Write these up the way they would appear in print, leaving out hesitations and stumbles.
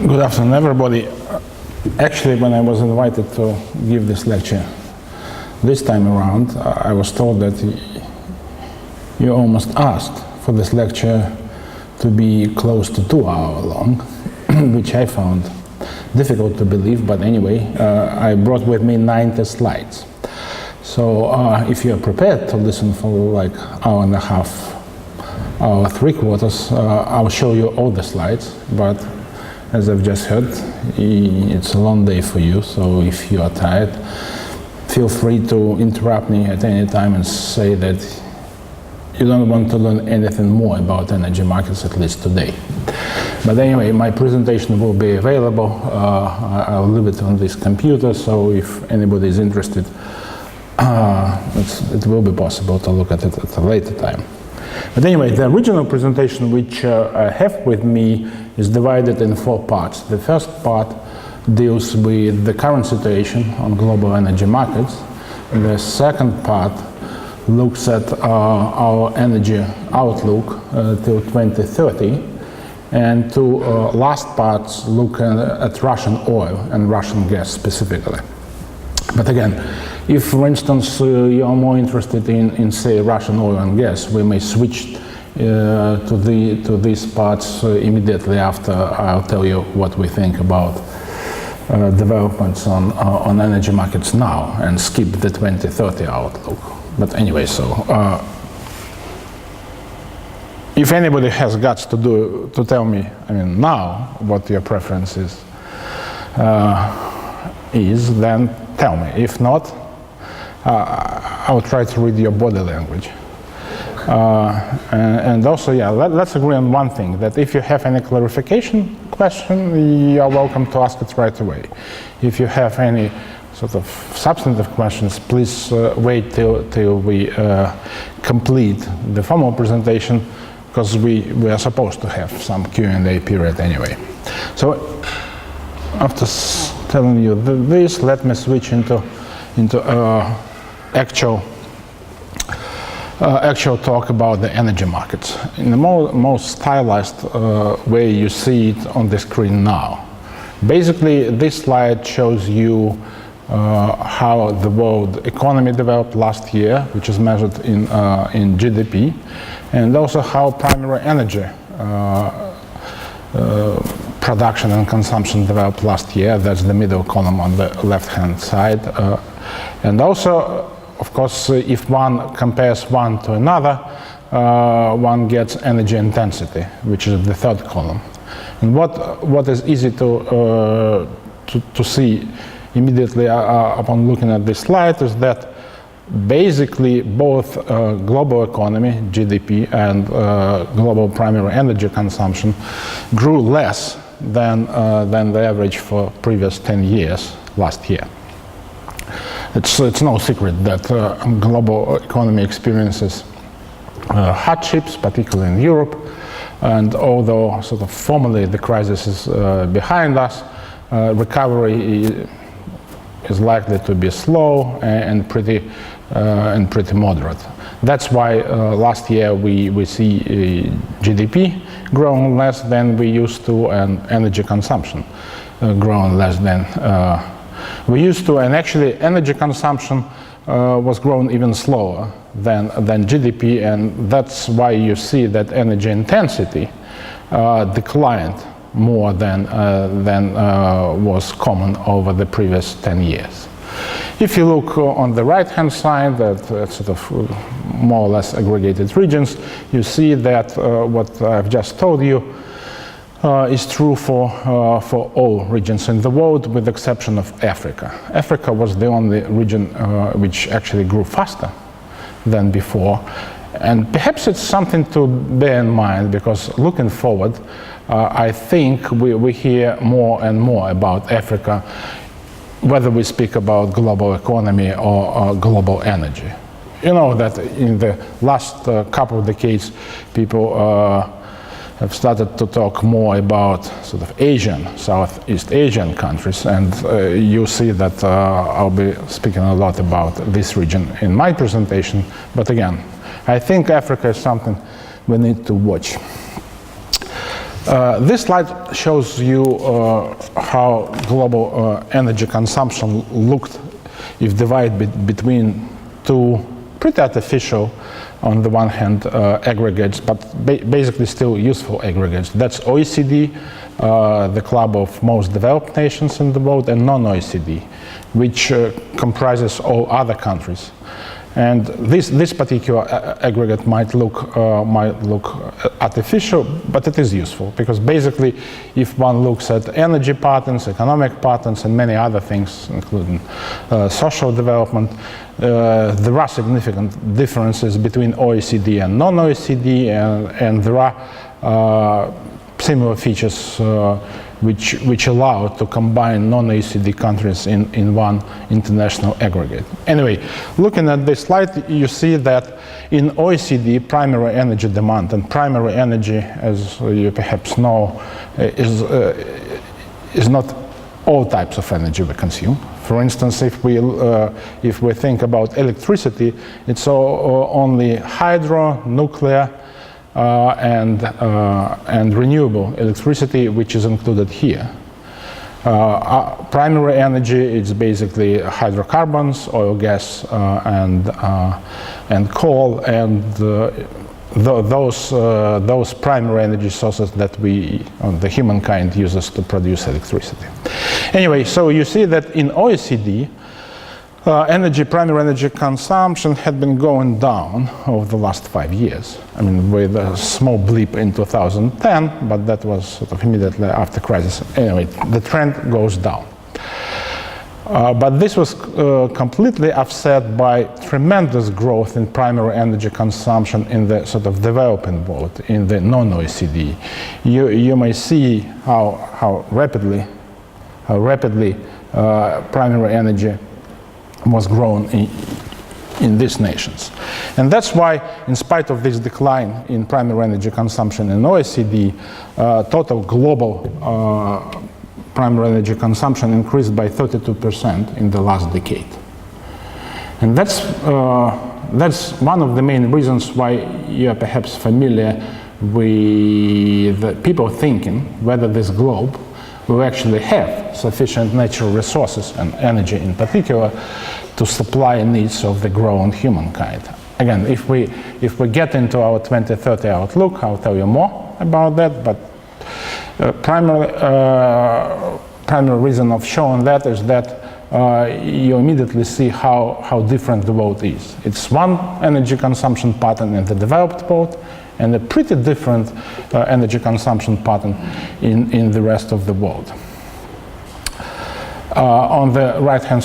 Good afternoon, everybody. Actually, when I was invited to give this lecture this time around, I was told that you almost asked for this lecture to be close to 2 hours long, which I found difficult to believe, but anyway, I brought with me 90 slides. So if you're prepared to listen for like hour and a half, hour 3/4, I'll show you all the slides, but as I've just heard, it's a long day for you, so if you are tired, feel free to interrupt me at any time and say that you don't want to learn anything more about energy markets, at least today. But anyway, my presentation will be available. I'll leave it on this computer, so if anybody is interested, it will be possible to look at it at a later time. But anyway, the original presentation which I have with me is divided in 4 parts. The first part deals with the current situation on global energy markets. The second part looks at our energy outlook till 2030. And 2 last parts look at Russian oil and Russian gas specifically. But again, if, for instance, you are more interested in, say, Russian oil and gas, we may switch to these parts immediately after I'll tell you what we think about developments on energy markets now and skip the 2030 outlook. But anyway, so if anybody has guts to tell me, I mean, now what your preference is, then tell me. If not, I'll try to read your body language. And also, yeah, let's agree on one thing, that if you have any clarification question, you are welcome to ask it right away. If you have any sort of substantive questions, please wait till we complete the formal presentation, because we are supposed to have some Q&A period anyway. So after telling you this, let me switch into actual talk about the energy markets in the most stylized way you see it on the screen now. Basically, this slide shows you how the world economy developed last year, which is measured in GDP, and also how primary energy production and consumption developed last year. That's the middle column on the left-hand side. And also, of course, if one compares one to another, one gets energy intensity, which is the 3rd column. And what is easy to see immediately upon looking at this slide is that basically both global economy, GDP, and global primary energy consumption grew less than the average for previous 10 years last year. It's no secret that global economy experiences hardships, particularly in Europe, and although sort of formally the crisis is behind us, recovery is likely to be slow and pretty moderate. That's why last year we see GDP growing less than we used to, and energy consumption growing less than we used to, and actually energy consumption was growing even slower than GDP, and that's why you see that energy intensity declined more than was common over the previous 10 years. If you look on the right-hand side, at sort of more or less aggregated regions, you see that what I've just told you is true for all regions in the world, with the exception of Africa. Africa was the only region which actually grew faster than before. And perhaps it's something to bear in mind, because looking forward, I think we hear more and more about Africa, whether we speak about global economy or global energy. You know that in the last couple of decades, people have started to talk more about sort of Asian, Southeast Asian countries, and you see that I'll be speaking a lot about this region in my presentation. But again, I think Africa is something we need to watch. This slide shows you how global energy consumption looked if divided between two pretty artificial, on the one hand, aggregates, but basically still useful aggregates. That's OECD, the club of most developed nations in the world, and non-OECD, which comprises all other countries. And this particular aggregate might look artificial, but it is useful, because basically if one looks at energy patterns, economic patterns, and many other things, including social development, there are significant differences between OECD and non-OECD, and there are similar features which allow to combine non-OECD countries in one international aggregate. Anyway, looking at this slide, you see that in OECD, primary energy demand, and primary energy, as you perhaps know, is not all types of energy we consume. For instance, if we think about electricity, it's only hydro, nuclear, and renewable electricity, which is included here. Primary energy is basically hydrocarbons, oil, gas, and coal, and those primary energy sources that the humankind uses to produce electricity. Anyway, so you see that in OECD, primary energy consumption had been going down over the last 5 years. I mean, with a small blip in 2010, but that was sort of immediately after crisis. Anyway, the trend goes down. But this was completely offset by tremendous growth in primary energy consumption in the sort of developing world, in the non-OECD. You may see how rapidly primary energy was grown in these nations. And that's why, in spite of this decline in primary energy consumption in OECD, total global primary energy consumption increased by 32% in the last decade. And that's one of the main reasons why you are perhaps familiar with the people thinking whether this globe will actually have sufficient natural resources and energy in particular to supply needs of the growing humankind. Again, if we get into our 2030 outlook, I'll tell you more about that, but primary reason of showing that is that you immediately see how different the world is. It's one energy consumption pattern in the developed world, and a pretty different energy consumption pattern in the rest of the world. On the right-hand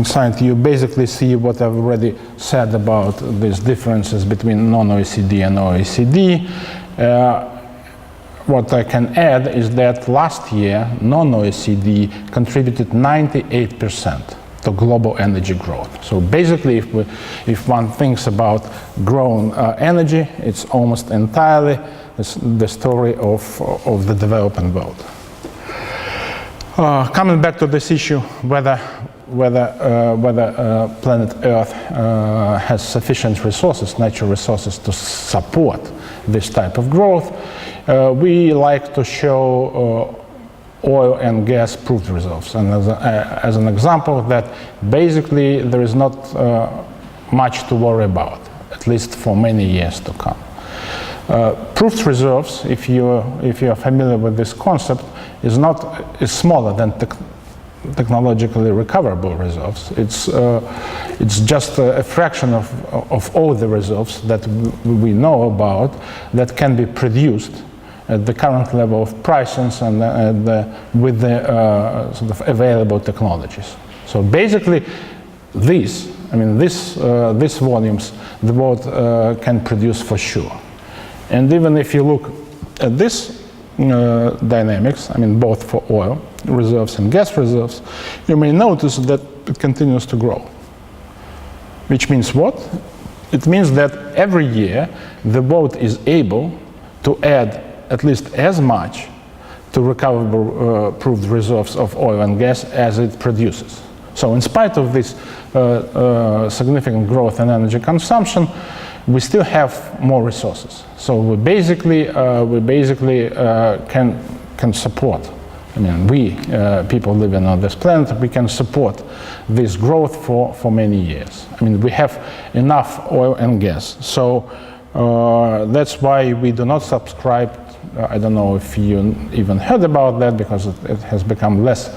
side, you basically see what I've already said about these differences between non-OECD and OECD. What I can add is that last year, non-OECD contributed 98% to global energy growth. So basically, if one thinks about growing energy, it's almost entirely the story of the developing world. Coming back to this issue, whether planet Earth has sufficient resources, natural resources, to support this type of growth, we like to show oil and gas proved reserves. And as an example, that basically there is not much to worry about, at least for many years to come. Proved reserves, if you are familiar with this concept, is smaller than technologically recoverable reserves. It's just a fraction of all the reserves that we know about that can be produced at the current level of prices and with the sort of available technologies. So basically, these volumes the world can produce for sure. And even if you look at this dynamics, I mean both for oil reserves and gas reserves, you may notice that it continues to grow. Which means what? It means that every year the world is able to add at least as much to recoverable proved reserves of oil and gas as it produces. So in spite of this significant growth in energy consumption, we still have more resources. So we basically can support. I mean, we people living on this planet, we can support this growth for many years. I mean, we have enough oil and gas. So that's why we do not subscribe. I don't know if you even heard about that, because it has become less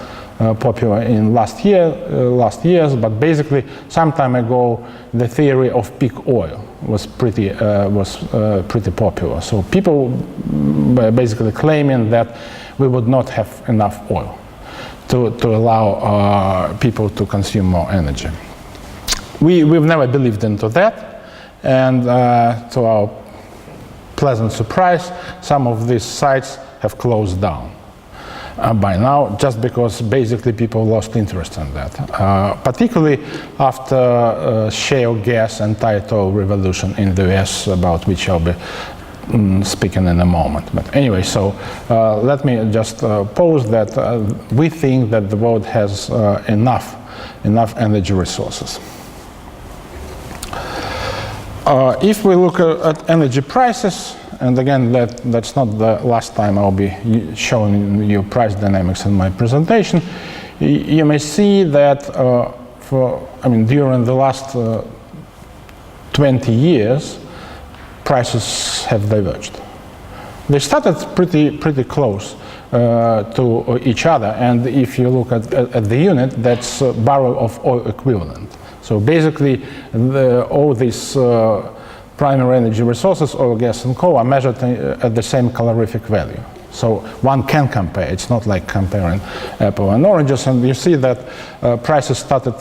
popular in last years. But basically, some time ago, the theory of peak oil was pretty popular. So people were basically claiming that we would not have enough oil to allow people to consume more energy. We've never believed into that, and to our pleasant surprise, some of these sites have closed down by now, just because basically people lost interest in that, particularly after shale gas and tight oil revolution in the US, about which I'll be speaking in a moment. But anyway, so let me just pose that we think that the world has enough energy resources. If we look at energy prices, and again, that's not the last time I'll be showing you price dynamics in my presentation, you may see that during the last 20 years, prices have diverged. They started pretty close to each other, and if you look at the unit, that's a barrel of oil equivalent. So basically, all these primary energy resources, oil, gas, and coal, are measured at the same calorific value. So one can compare. It's not like comparing apple and oranges. And you see that prices started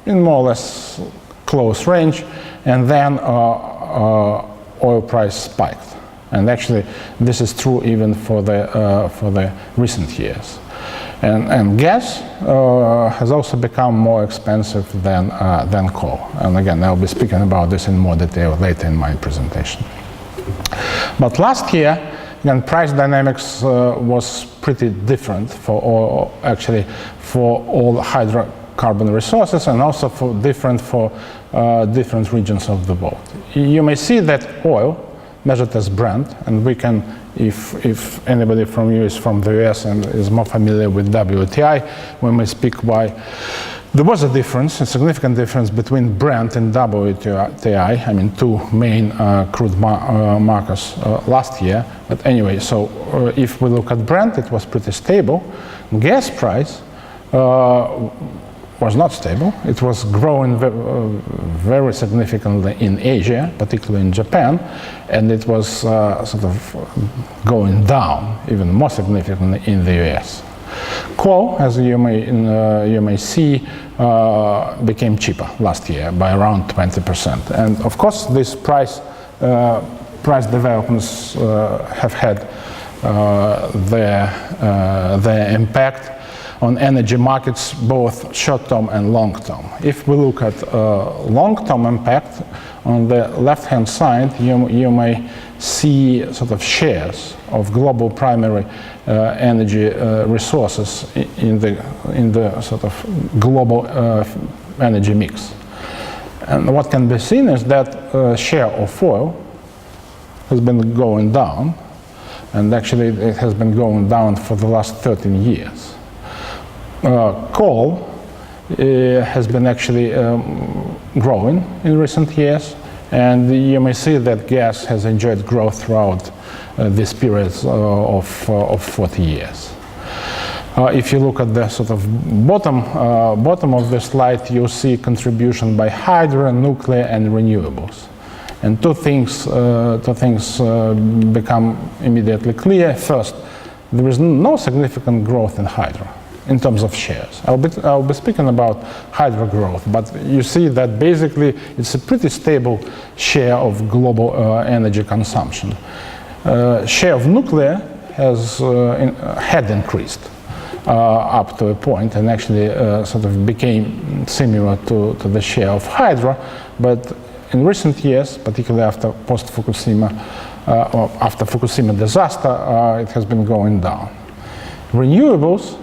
in more or less close range, and then oil price spiked. And actually, this is true even for the recent years. And gas has also become more expensive than coal. And again, I'll be speaking about this in more detail later in my presentation. But last year, again, price dynamics was pretty different for all hydrocarbon resources, and also for different regions of the world. You may see that oil, measured as Brent, and we can, if anybody from you is from the US and is more familiar with WTI, we may speak why there was a difference, a significant difference between Brent and WTI, I mean, two main crude markers last year. But anyway, so if we look at Brent, it was pretty stable. Gas price was not stable. It was growing very significantly in Asia, particularly in Japan, and it was sort of going down even more significantly in the US. Coal, as you may see, became cheaper last year by around 20%. And of course, these price developments have had their impact on energy markets, both short-term and long-term. If we look at long-term impact, on the left-hand side, you may see sort of shares of global primary energy resources in the sort of global energy mix. And what can be seen is that share of oil has been going down, and actually it has been going down for the last 13 years. Coal has been actually growing in recent years, and you may see that gas has enjoyed growth throughout this period of 40 years. If you look at the sort of bottom of the slide, you'll see contribution by hydro, nuclear, and renewables. And two things become immediately clear. First, there is no significant growth in hydro in terms of shares. I'll be speaking about hydro growth, but you see that basically it's a pretty stable share of global energy consumption. Share of nuclear had increased up to a point, and actually sort of became similar to the share of hydro, but in recent years, particularly after post-Fukushima, after Fukushima disaster, it has been going down. Renewables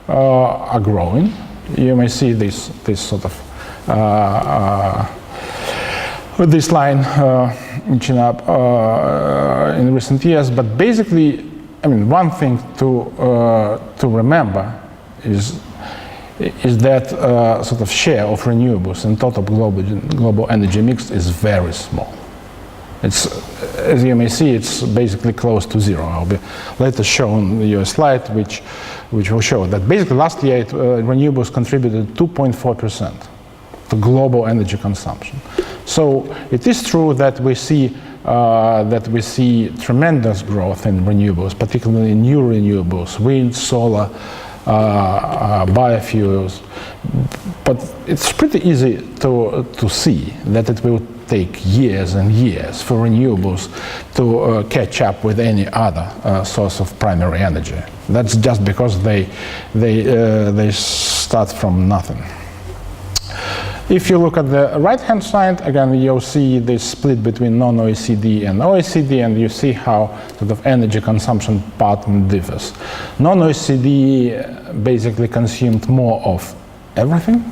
are growing. You may see this sort of with this line inching up in recent years. But basically, I mean, one thing to remember is that sort of share of renewables in total global energy mix is very small. It's, as you may see, it's basically close to zero. I'll be later showing you a slide which will show that basically last year renewables contributed 2.4% to global energy consumption. So it is true that we see tremendous growth in renewables, particularly in new renewables, wind, solar, biofuels. But it's pretty easy to see that it will take years and years for renewables to catch up with any other source of primary energy. That's just because they start from nothing. If you look at the right-hand side, again, you'll see this split between non-OECD and OECD, and you see how sort of energy consumption pattern differs. Non-OECD basically consumed more of everything,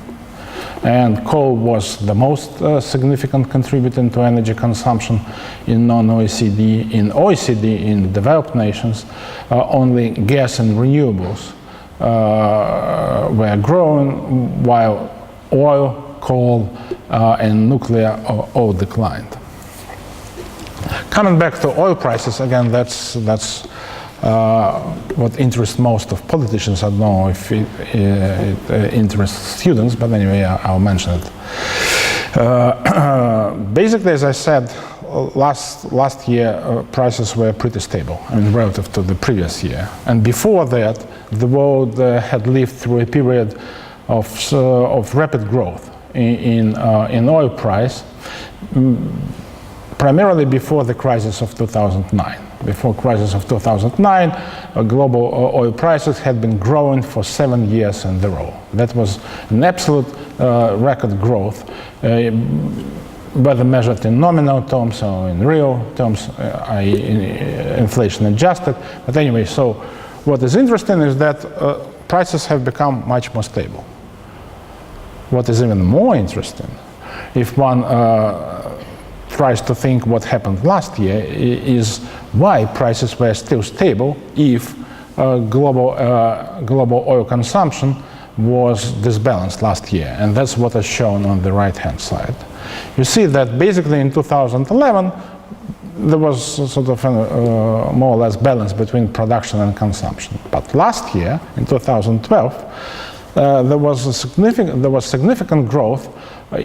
and coal was the most significant contributor to energy consumption in non-OECD. In OECD, in developed nations, only gas and renewables were growing, while oil, coal, and nuclear all declined. Coming back to oil prices, again, that's what interests most of politicians. I don't know if it interests students, but anyway, I'll mention it. Basically, as I said, last year prices were pretty stable, I mean, relative to the previous year. And before that, the world had lived through a period of rapid growth in oil price, primarily before the crisis of 2009. Before crisis of 2009, global oil prices had been growing for 7 years in a row. That was an absolute record growth, whether measured in nominal terms or in real terms, inflation adjusted. But anyway, so what is interesting is that prices have become much more stable. What is even more interesting, if one tries to think what happened last year, is why prices were still stable if global oil consumption was disbalanced last year. And that's what is shown on the right-hand side. You see that basically in 2011, there was sort of more or less balance between production and consumption. But last year, in 2012, there was significant growth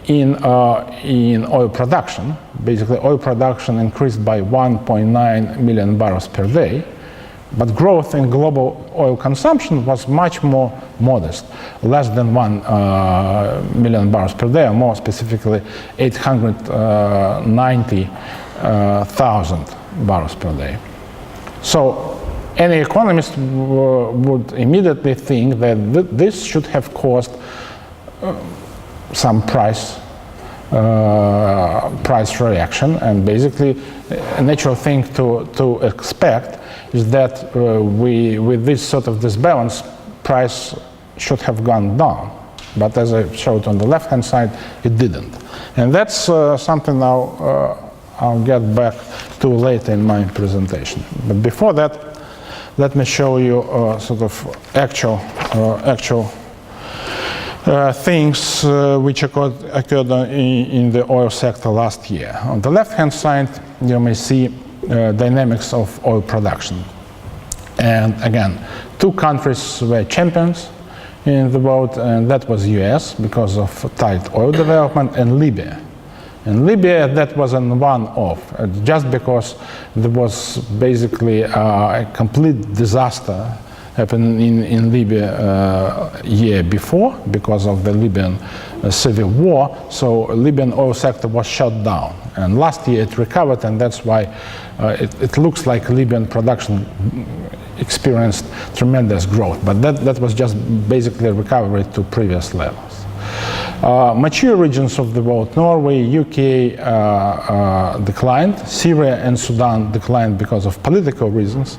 in oil production. Basically, oil production increased by 1.9 million barrels per day, but growth in global oil consumption was much more modest, less than 1 million barrels per day, or more specifically 890,000 barrels per day. So any economist would immediately think that this should have caused some price reaction, and basically a natural thing to expect is that with this sort of disbalance, price should have gone down. But as I showed on the left-hand side, it didn't. And that's something I'll get back to later in my presentation. But before that, let me show you sort of actual things which occurred in the oil sector last year. On the left-hand side, you may see dynamics of oil production. And again, two countries were champions in the world, and that was US because of tight oil development, and Libya. In Libya, that was a one-off, just because there was basically a complete disaster happened in Libya year before because of the Libyan civil war. So Libyan oil sector was shut down, and last year it recovered, and that's why it looks like Libyan production experienced tremendous growth. But that was just basically a recovery to previous levels. Mature regions of the world, Norway, UK declined, Syria and Sudan declined because of political reasons,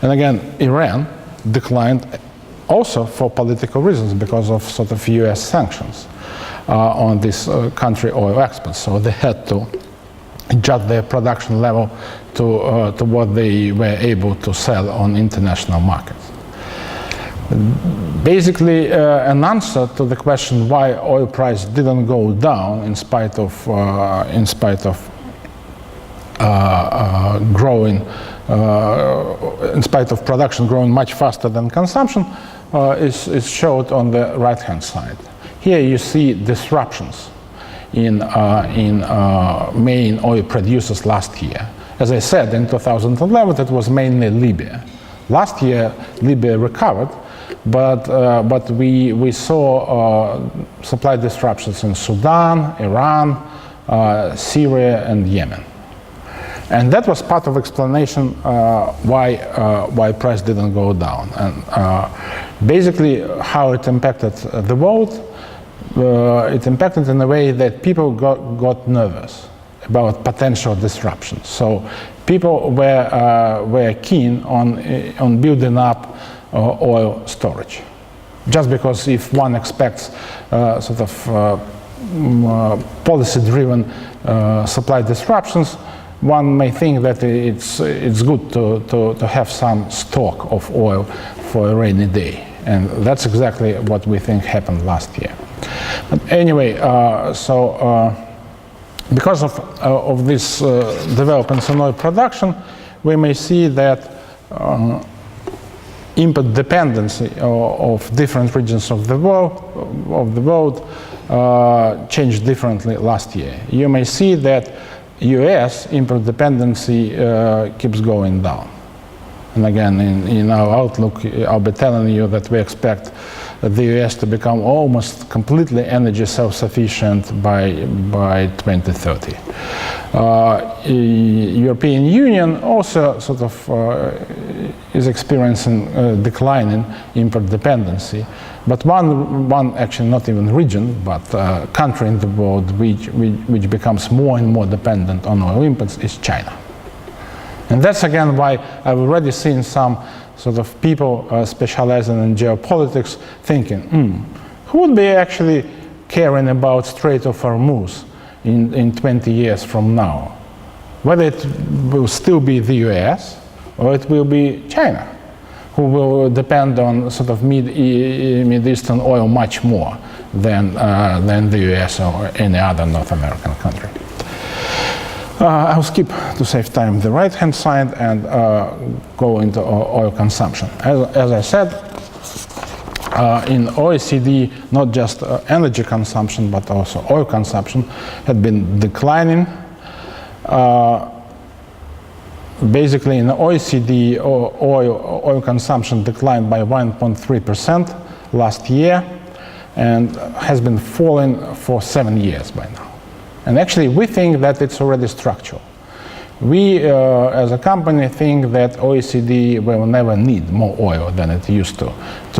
and again Iran declined also for political reasons because of sort of US sanctions. on this country oil exports. So they had to adjust their production level to what they were able to sell on international markets. Basically, an answer to the question why oil price didn't go down in spite of production growing much faster than consumption, is showed on the right-hand side. Here you see disruptions in main oil producers last year. As I said, in 2011, it was mainly Libya. Last year, Libya recovered, but we saw supply disruptions in Sudan, Iran, Syria, and Yemen. And that was part of explanation why price didn't go down. And basically, how it impacted the world, it impacted in a way that people got nervous about potential disruptions. So people were keen on building up oil storage, just because if one expects sort of policy-driven supply disruptions, one may think that it's good to have some stock of oil for a rainy day, and that's exactly what we think happened last year. But anyway, because of this developments in oil production, we may see that import dependency of different regions of the world changed differently last year. You may see that U.S. import dependency keeps going down. And again, in our outlook, I'll be telling you that we expect the U.S. to become almost completely energy self-sufficient by 2030. European Union also sort of is experiencing declining import dependency, but one actually not even region, but country in the world which becomes more and more dependent on oil imports is China. And that's again why I've already seen some sort of people specializing in geopolitics thinking, who would be actually caring about Strait of Hormuz in 20 years from now? Whether it will still be the US or it will be China, who will depend on sort of Mid-Eastern oil much more than the US or any other North American country. I'll skip, to save time, the right-hand side and go into oil consumption. As I said, in OECD, not just energy consumption, but also oil consumption had been declining. Basically, in the OECD, oil consumption declined by 1.3% last year and has been falling for 7 years by now. And actually, we think that it's already structural. We, as a company, think that OECD will never need more oil than it used to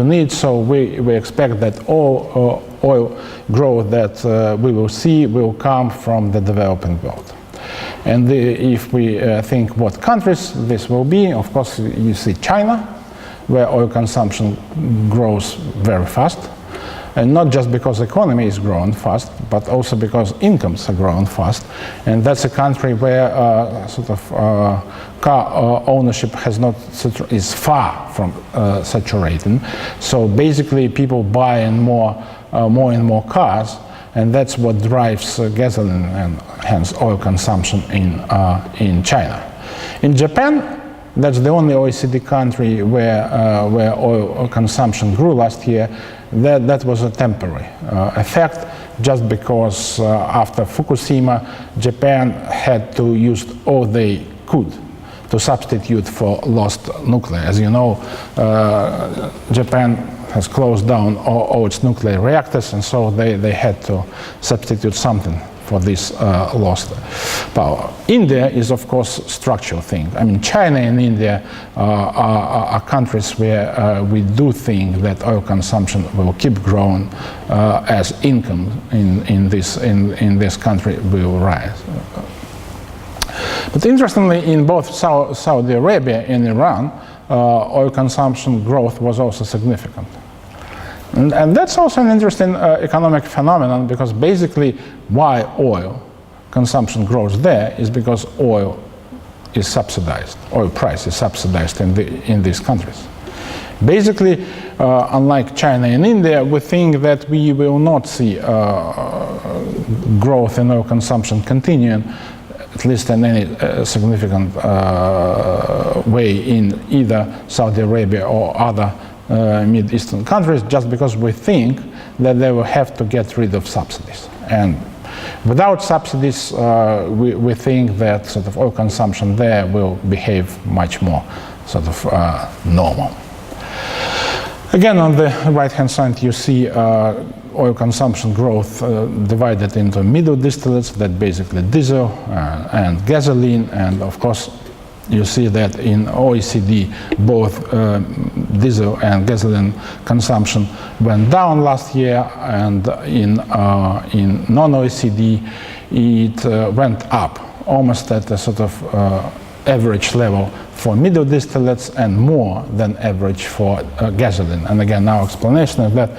need. So we expect that all oil growth that we will see will come from the developing world. And if we think what countries this will be, of course, you see China, where oil consumption grows very fast. And not just because the economy is growing fast, but also because incomes are growing fast. And that's a country where car ownership is far from saturating. So basically, people buying more and more cars, and that's what drives gasoline and hence oil consumption in China. In Japan, that's the only OECD country where oil consumption grew last year. That was a temporary effect, just because after Fukushima, Japan had to use all they could to substitute for lost nuclear. As you know, Japan has closed down all its nuclear reactors, and so they had to substitute something for this lost power. India is, of course, a structural thing. I mean, China and India are countries where we do think that oil consumption will keep growing as income in this country will rise. But interestingly, in both Saudi Arabia and Iran, oil consumption growth was also significant. And that's also an interesting economic phenomenon, because basically why oil consumption grows there is because oil is subsidized, oil price is subsidized in these countries. Basically, unlike China and India, we think that we will not see growth in oil consumption continuing, at least in any significant way, in either Saudi Arabia or other Mid-Eastern countries, just because we think that they will have to get rid of subsidies. And without subsidies, we think that sort of oil consumption there will behave much more sort of normal. Again, on the right-hand side, you see oil consumption growth divided into middle distillates, that basically diesel and gasoline, and of course you see that in OECD both diesel and gasoline consumption went down last year, and in non-OECD it went up, almost at a sort of average level for middle distillates and more than average for gasoline. And again, our explanation is that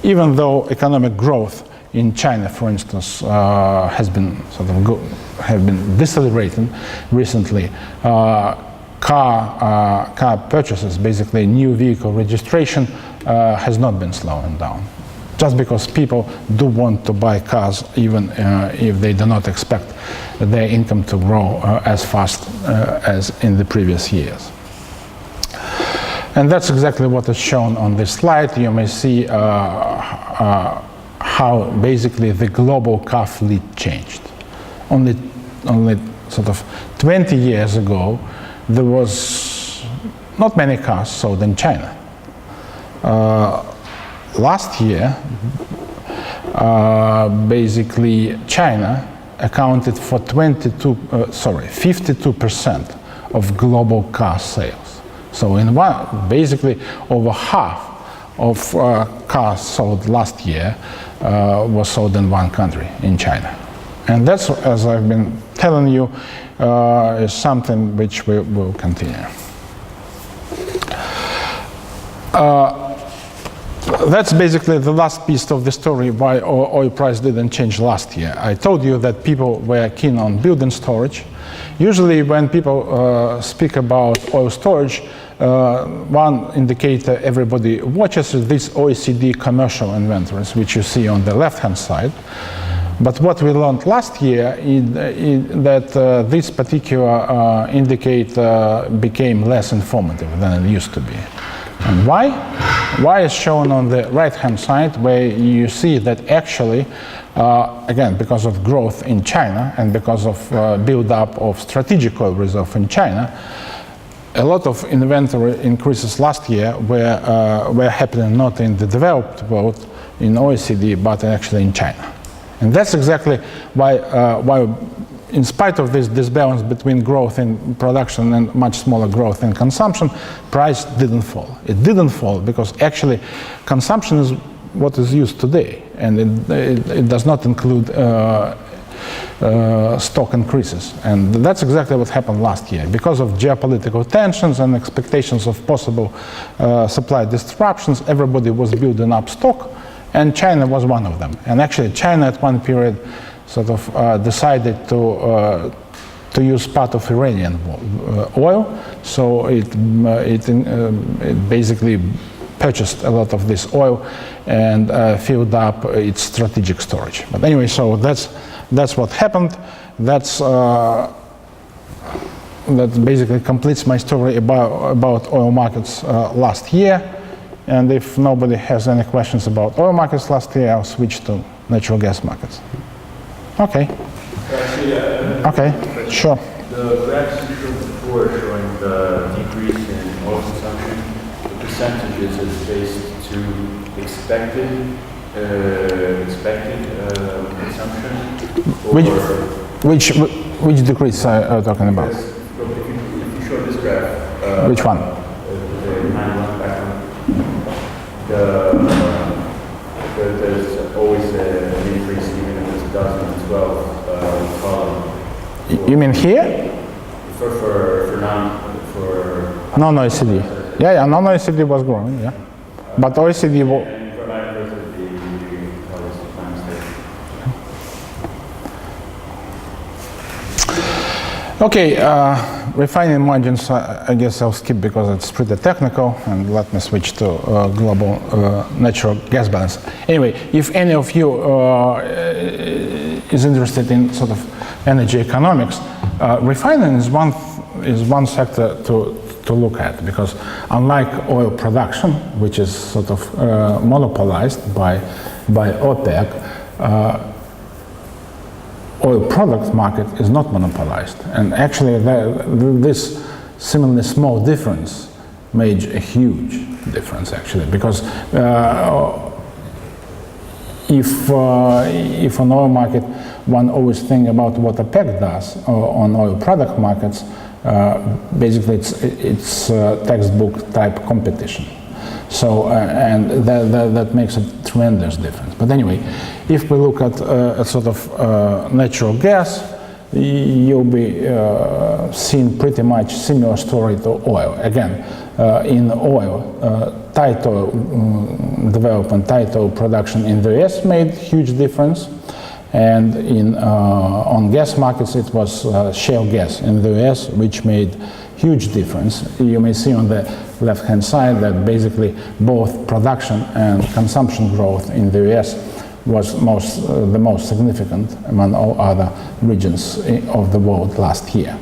even though economic growth in China, for instance, has been sort of decelerating recently, car purchases, basically new vehicle registration, has not been slowing down. Just because people do want to buy cars, even if they do not expect their income to grow as fast as in the previous years. And that's exactly what is shown on this slide. You may see how basically the global car fleet changed. Only sort of 20 years ago, there was not many cars sold in China. Last year, basically China accounted for 52% of global car sales. So in basically over half of cars sold last year was sold in one country, in China. And that's, as I've been telling you, is something which we will continue. That's basically the last piece of the story why oil price didn't change last year. I told you that people were keen on building storage. Usually when people speak about oil storage, one indicator everybody watches is this OECD commercial inventories, which you see on the left-hand side. But what we learned last year is that this particular indicator became less informative than it used to be. And why? Why is shown on the right-hand side, where you see that actually, again, because of growth in China and because of build-up of strategic oil reserve in China, a lot of inventory increases last year were happening not in the developed world, in OECD, but actually in China. And that's exactly why in spite of this disbalance between growth in production and much smaller growth in consumption, price didn't fall. It didn't fall because actually consumption is what is used today, and it does not include stock increases. And that's exactly what happened last year. Because of geopolitical tensions and expectations of possible supply disruptions, everybody was building up stock, and China was one of them. And actually China at one period sort of decided to use part of Iranian oil, so it basically purchased a lot of this oil and filled up its strategic storage. But anyway, so that's what happened. That basically completes my story about oil markets last year. And if nobody has any questions about oil markets last year, I'll switch to natural gas markets. Okay. Okay, sure. The graphs you showed before showing the decrease in oil consumption, the percentages is based to expected consumption? Which decrease are you talking about? If you show this graph. Which one? The 9-1 background. There's always an increase even in this 2012 column. You mean here? For non-OECD. Yeah, non-OECD was growing, yeah. But OECD... And for 9-1 Okay, refining margins, I guess I'll skip because it's pretty technical, and let me switch to global natural gas balance. Anyway, if any of you is interested in sort of energy economics, refining is one sector to look at, because unlike oil production, which is sort of monopolized by OPEC, oil product market is not monopolized, and actually this seemingly small difference made a huge difference, actually, because if on oil market one always think about what OPEC does on oil product markets, basically it's textbook type competition. So and that makes a tremendous difference. But anyway, if we look at sort of natural gas, you'll be seeing pretty much similar story to oil. Again, in oil, tight oil development, tight oil production in the US made huge difference, and on gas markets it was shale gas in the US which made huge difference. You may see on the left-hand side that basically both production and consumption growth in the US was the most significant among all other regions of the world last year.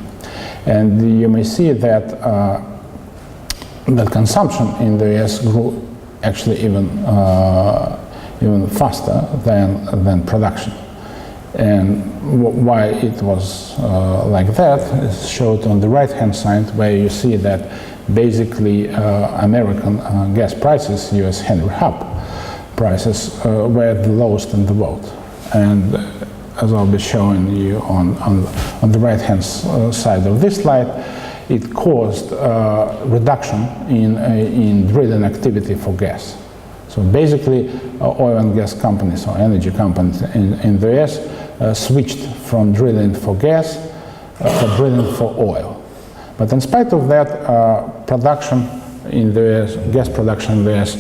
And you may see that that consumption in the US grew actually even faster than production. And why it was like that is showed on the right-hand side, where you see that basically American gas prices, US Henry Hub prices, were the lowest in the world. And as I'll be showing you on the right-hand side of this slide, it caused reduction in drilling activity for gas. So basically, oil and gas companies or energy companies in the US switched from drilling for gas to drilling for oil. But in spite of that, production in the US, gas production in the US,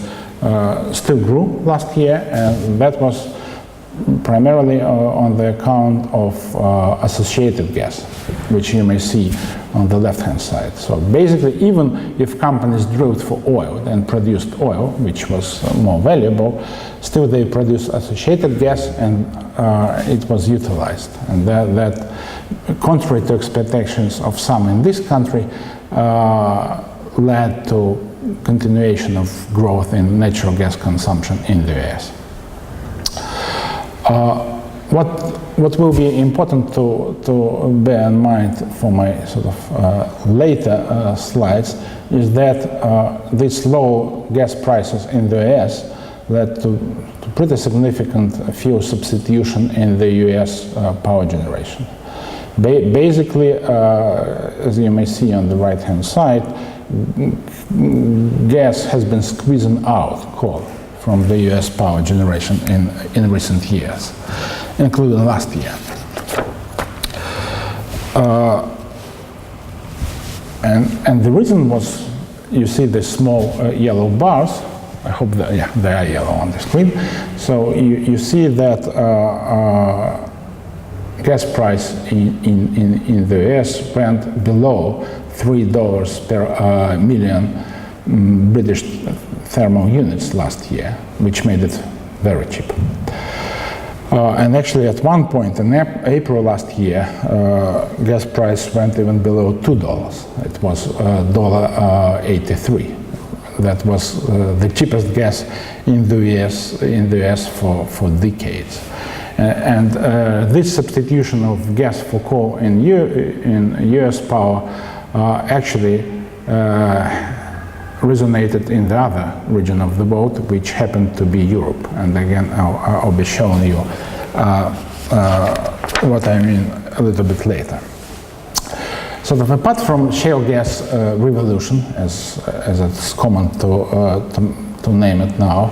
still grew last year, and that was primarily on the account of associated gas, which you may see on the left-hand side. So basically, even if companies drilled for oil and produced oil, which was more valuable, still they produced associated gas, and it was utilized. And that, contrary to expectations of some in this country, led to continuation of growth in natural gas consumption in the US. What will be important to bear in mind for my sort of later slides is that these low gas prices in the US led to pretty significant fuel substitution in the US power generation. Basically, as you may see on the right-hand side, gas has been squeezing out coal from the US power generation in recent years, including last year. And the reason was, you see the small yellow bars. I hope that, yeah, they are yellow on the screen. So you see that gas price in the US went below $3 per million British thermal units last year, which made it very cheap. And actually at one point in April last year, gas price went even below $2. It was $1.83. That was the cheapest gas in the US for decades. And this substitution of gas for coal in US power actually resonated in the other region of the world, which happened to be Europe. And again, I'll be showing you what I mean a little bit later. So apart from shale gas revolution, as it's common to name it now,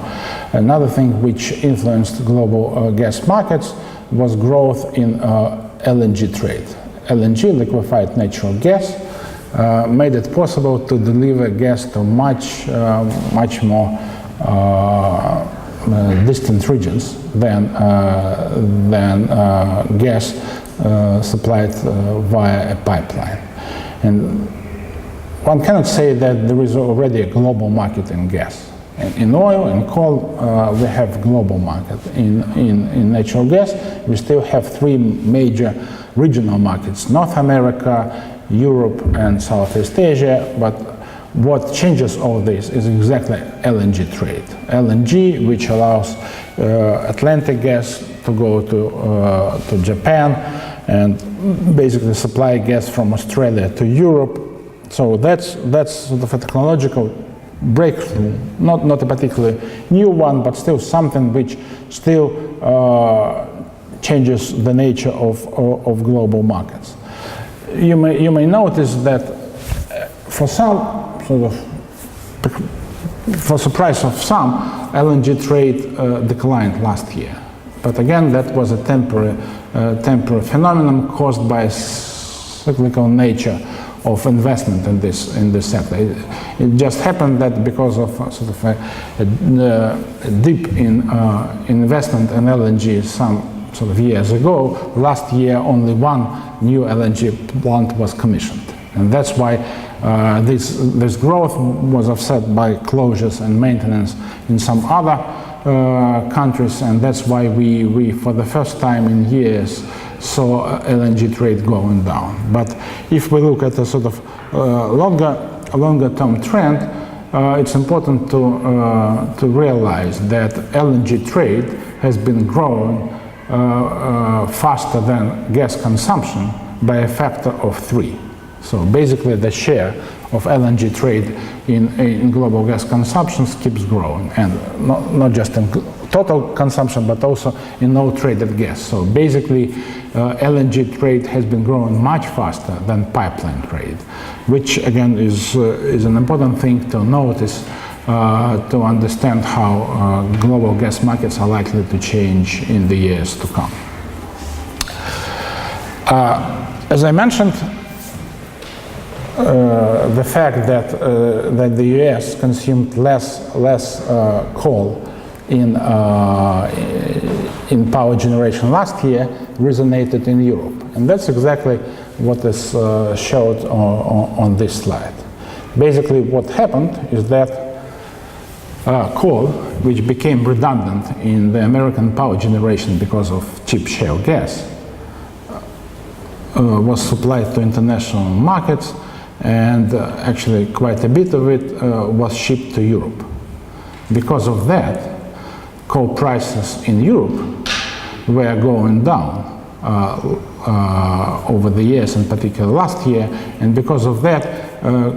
another thing which influenced global gas markets was growth in LNG trade. LNG, liquefied natural gas, made it possible to deliver gas to much more distant regions than gas supplied via a pipeline. And one cannot say that there is already a global market in gas. In oil and coal, we have global market. In natural gas, we still have three major regional markets: North America, Europe, and Southeast Asia. But what changes all this is exactly LNG trade. LNG, which allows Atlantic gas to go to Japan and basically supply gas from Australia to Europe. So that's sort of a technological breakthrough, not a particularly new one, but still something which still changes the nature of global markets. You may notice that for some for surprise of some, LNG trade declined last year. But again, that was a temporary phenomenon caused by cyclical nature of investment in this sector. It just happened that because of sort of a dip in investment in LNG some sort of years ago, last year only one new LNG plant was commissioned. And that's why this growth was offset by closures and maintenance in some other countries, and that's why we for the first time in years saw LNG trade going down. But if we look at a sort of longer term trend, it's important to realize that LNG trade has been growing faster than gas consumption by a factor of 3. So basically the share of LNG trade in global gas consumption keeps growing, and not just in total consumption, but also in no traded gas. So basically LNG trade has been growing much faster than pipeline trade, which again is an important thing to notice to understand how global gas markets are likely to change in the years to come. As I mentioned, the fact that the US consumed less coal in power generation last year resonated in Europe, and that's exactly what is showed on this slide. Basically, what happened is that coal, which became redundant in the American power generation because of cheap shale gas, was supplied to international markets, and actually quite a bit of it was shipped to Europe. Because of that, coal prices in Europe were going down over the years, in particular last year, and because of that,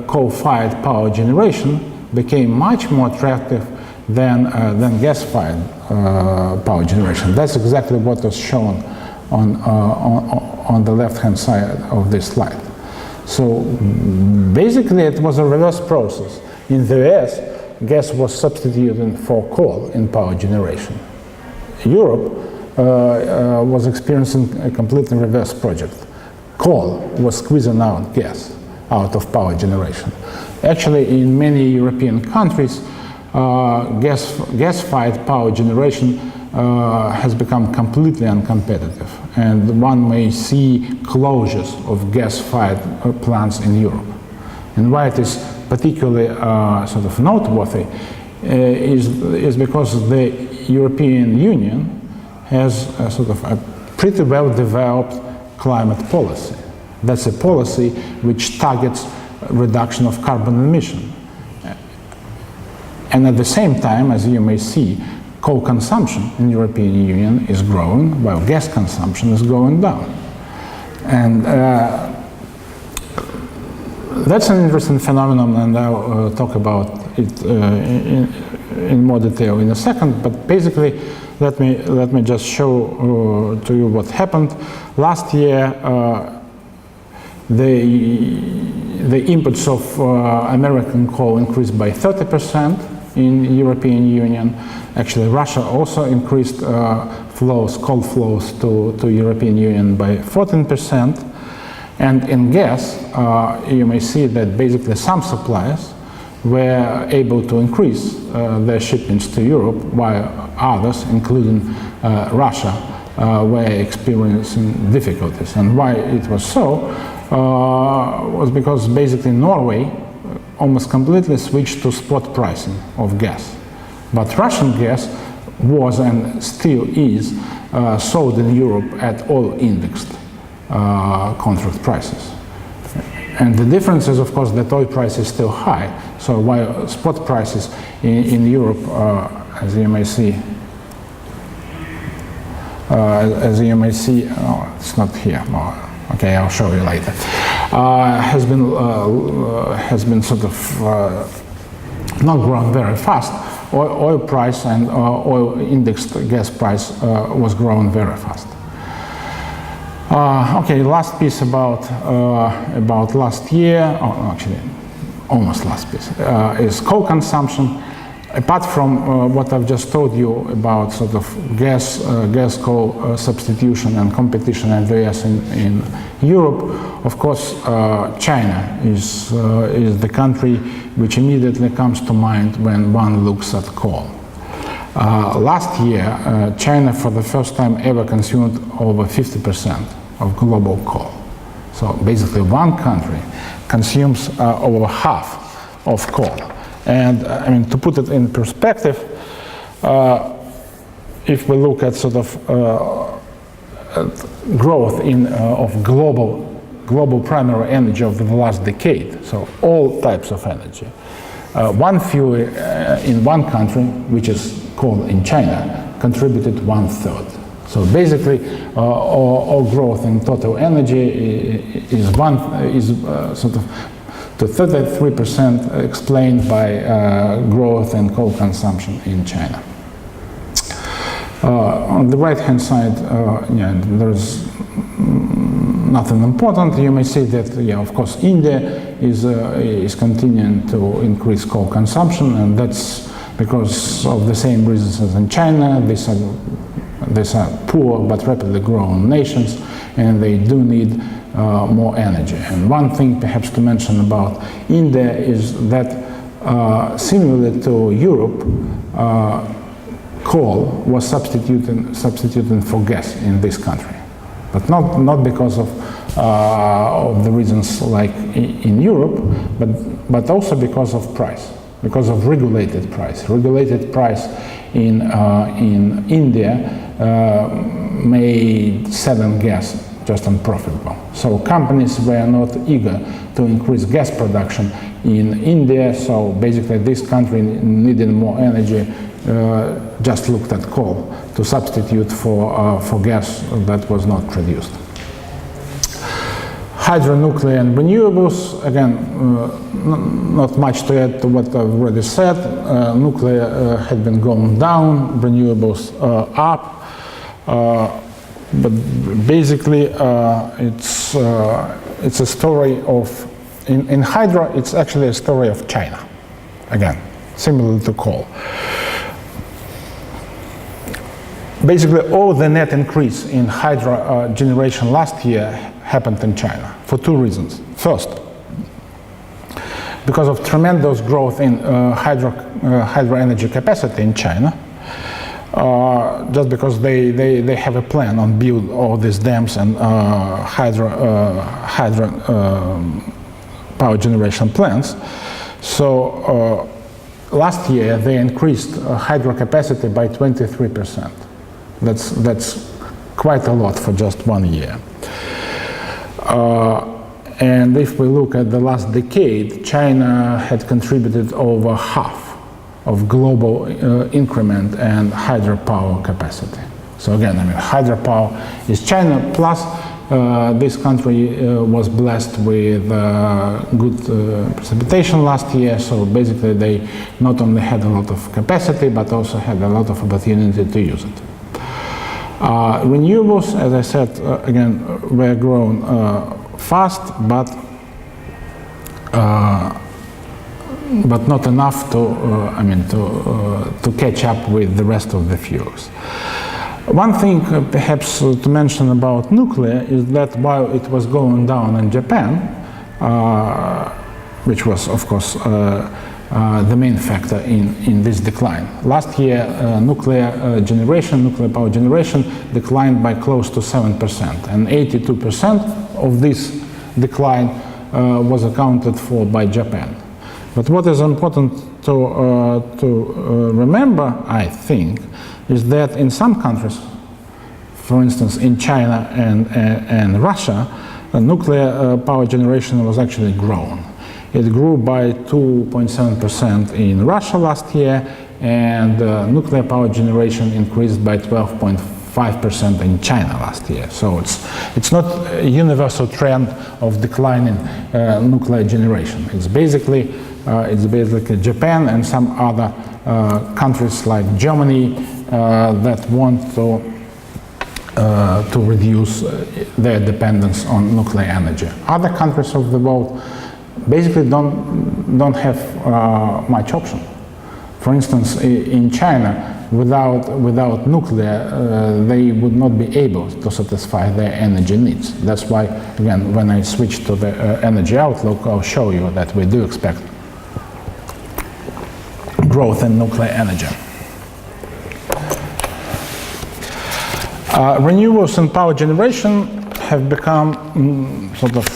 coal-fired power generation became much more attractive than gas-fired power generation. That's exactly what was shown on the left-hand side of this slide. So basically it was a reverse process. In the US, gas was substituted for coal in power generation. Europe was experiencing a completely reverse project. Coal was squeezing out gas out of power generation. Actually, in many European countries, gas-fired power generation has become completely uncompetitive, and one may see closures of gas-fired plants in Europe. And why it is particularly sort of noteworthy is because the European Union has a sort of a pretty well-developed climate policy. That's a policy which targets reduction of carbon emission. And at the same time, as you may see, coal consumption in the European Union is growing, while gas consumption is going down. And that's an interesting phenomenon, and I'll talk about it in more detail in a second. But basically, let me just show to you what happened. Last year, the inputs of American coal increased by 30% in the European Union. Actually, Russia also increased coal flows to European Union by 14%. And in gas, you may see that basically some suppliers were able to increase their shipments to Europe, while others, including Russia, were experiencing difficulties. And why it was so was because basically Norway almost completely switched to spot pricing of gas. But Russian gas was and still is sold in Europe at all indexed contract prices. And the difference is, of course, that oil price is still high. So while spot prices in Europe, as you may see, oh, it's not here. Oh, okay, I'll show you later. Has been sort of not grown very fast. Oil price and oil indexed gas price was growing very fast. Okay, last piece about last year, actually almost last piece, is coal consumption. Apart from what I've just told you about sort of gas coal substitution and competition in the US in Europe, of course, China is the country which immediately comes to mind when one looks at coal. Last year, China for the first time ever consumed over 50% of global coal. So basically one country consumes over half of coal. And I mean, to put it in perspective, if we look at sort of growth of global primary energy over the last decade, so all types of energy, one fuel in one country, which is coal in China, contributed 1/3. So basically, all growth in total energy is sort of to 33% explained by growth in coal consumption in China. On the right-hand side, yeah, there's nothing important. You may see that, yeah, of course, India is continuing to increase coal consumption, and that's because of the same reasons as in China. These are poor but rapidly growing nations, and they do need more energy. And one thing perhaps to mention about India is that similarly to Europe, coal was substituting for gas in this country, but not because of the reasons like in Europe, but also because of price, because of regulated price. Regulated price in India made selling gas just unprofitable. So companies were not eager to increase gas production in India, so basically this country needed more energy, just looked at coal to substitute for gas that was not produced. Hydro, nuclear and renewables, again, not much to add to what I've already said. Nuclear had been going down, renewables up. But basically, it's a story of, in hydro, it's actually a story of China, again, similar to coal. Basically, all the net increase in hydro generation last year happened in China for two reasons. First, because of tremendous growth in hydro energy capacity in China. Just because they have a plan on build all these dams and hydro power generation plants. So last year they increased hydro capacity by 23%. That's quite a lot for just 1 year. And if we look at the last decade, China had contributed over half of global increment and hydropower capacity. So again, I mean, hydropower is China, plus this country was blessed with good precipitation last year, so basically they not only had a lot of capacity, but also had a lot of opportunity to use it. Renewables, as I said, again, were grown fast, but not enough to catch up with the rest of the fuels. One thing perhaps to mention about nuclear is that while it was going down in Japan, which was of course the main factor in this decline. Last year, nuclear power generation declined by close to 7%, and 82% of this decline was accounted for by Japan. But what is important to remember, I think, is that in some countries, for instance in China and Russia, nuclear power generation was actually grown. It grew by 2.7% in Russia last year, and nuclear power generation increased by 12.5% in China last year. So it's not a universal trend of declining nuclear generation. It's basically Japan and some other countries like Germany that want to reduce their dependence on nuclear energy. Other countries of the world basically don't have much option. For instance, in China, without nuclear, they would not be able to satisfy their energy needs. That's why, again, when I switch to the energy outlook, I'll show you that we do expect growth in nuclear energy. Renewables and power generation have become sort of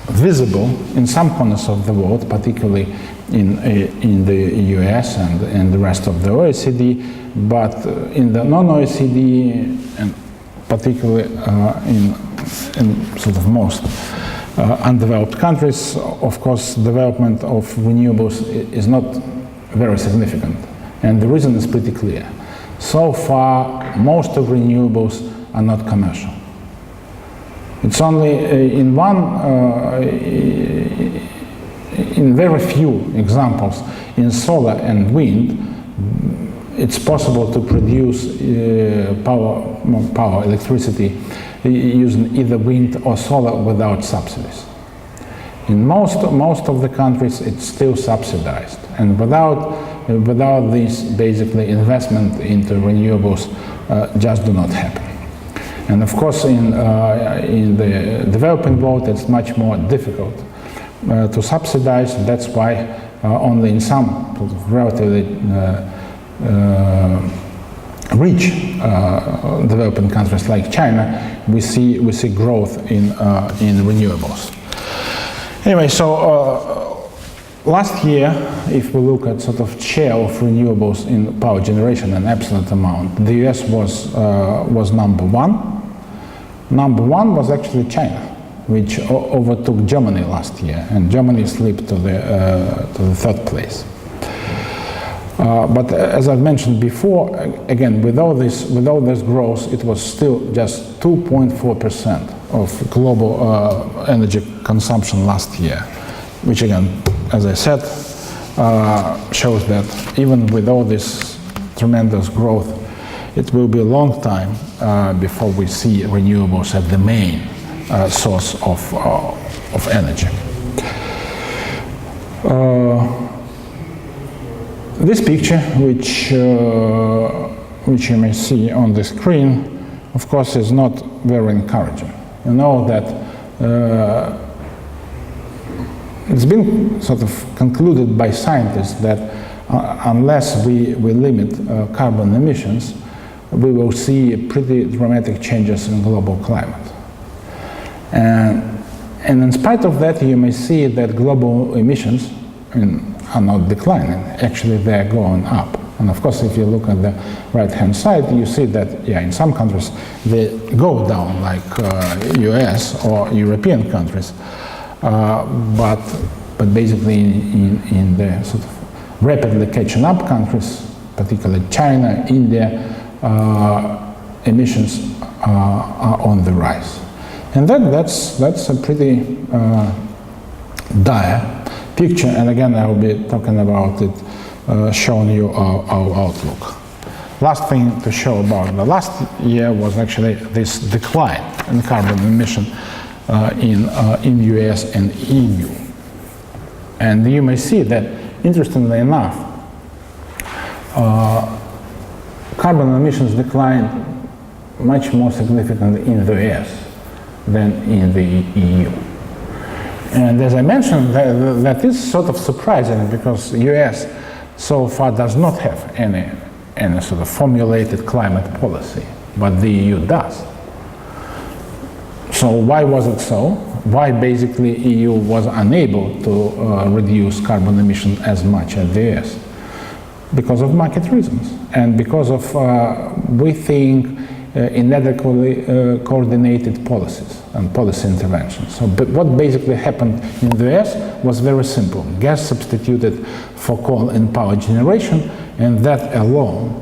visible in some corners of the world, particularly in the US and in the rest of the OECD, but in the non-OECD and particularly in sort of most undeveloped countries, of course, development of renewables is not very significant, and the reason is pretty clear. So far, most of renewables are not commercial. It's only in very few examples in solar and wind, it's possible to produce electricity using either wind or solar without subsidies. In most of the countries, it's still subsidized, and without this, basically, investment into renewables just do not happen. And of course, in the developing world, it's much more difficult to subsidize. That's why only in some sort of relatively rich developing countries like China, we see growth in renewables. Anyway, so last year, if we look at sort of share of renewables in power generation and absolute amount, the US was number one. Number one was actually China, which overtook Germany last year, and Germany slipped to the third place. But as I've mentioned before, again, with all this growth, it was still just 2.4% of global energy consumption last year, which again, as I said, shows that even with all this tremendous growth, it will be a long time before we see renewables as the main source of energy. This picture, which you may see on the screen, of course, is not very encouraging. You know that it's been sort of concluded by scientists that unless we limit carbon emissions, we will see pretty dramatic changes in global climate. And in spite of that, you may see that global emissions are not declining. Actually, they're going up. And of course, if you look at the right-hand side, you see that, yeah, in some countries, they go down, like US or European countries. But basically, in the sort of rapidly catching up countries, particularly China, India, emissions are on the rise. And that's a pretty dire picture, and again, I will be talking about it, showing you our outlook. Last thing to show about the last year was actually this decline in carbon emission in US and EU. And you may see that, interestingly enough, carbon emissions declined much more significantly in the US than in the EU. And as I mentioned, that is sort of surprising because US so far does not have any sort of formulated climate policy, but the EU does. So why was it so? Why basically EU was unable to reduce carbon emission as much as the US? Because of market reasons and because of, we think, inadequately coordinated policies and policy interventions. So what basically happened in the US was very simple. Gas substituted for coal in power generation, and that alone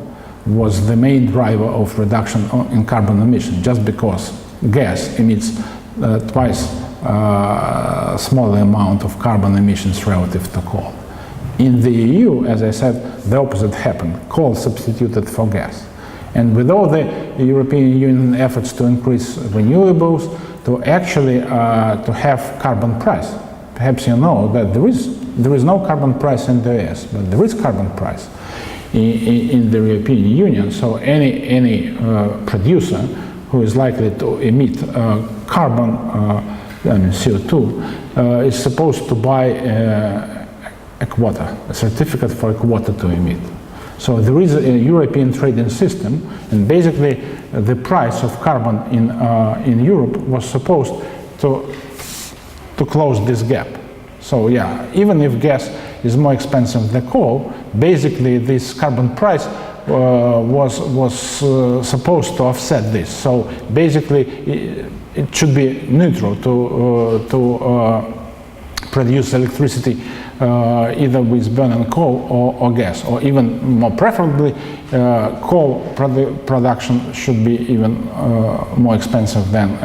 was the main driver of reduction in carbon emission, just because gas emits twice smaller amount of carbon emissions relative to coal. In the EU, as I said, the opposite happened. Coal substituted for gas. And with all the European Union efforts to increase renewables, to actually to have carbon price. Perhaps you know that there is no carbon price in the US, but there is carbon price in the European Union. So any producer who is likely to emit carbon, CO2, is supposed to buy a quota, a certificate for a quota to emit. So there is a European trading system, and basically the price of carbon in Europe was supposed to close this gap. So yeah, even if gas is more expensive than coal, basically this carbon price was supposed to offset this. So basically it should be neutral to produce electricity either with burning coal or gas, or even more preferably, coal production should be even more expensive than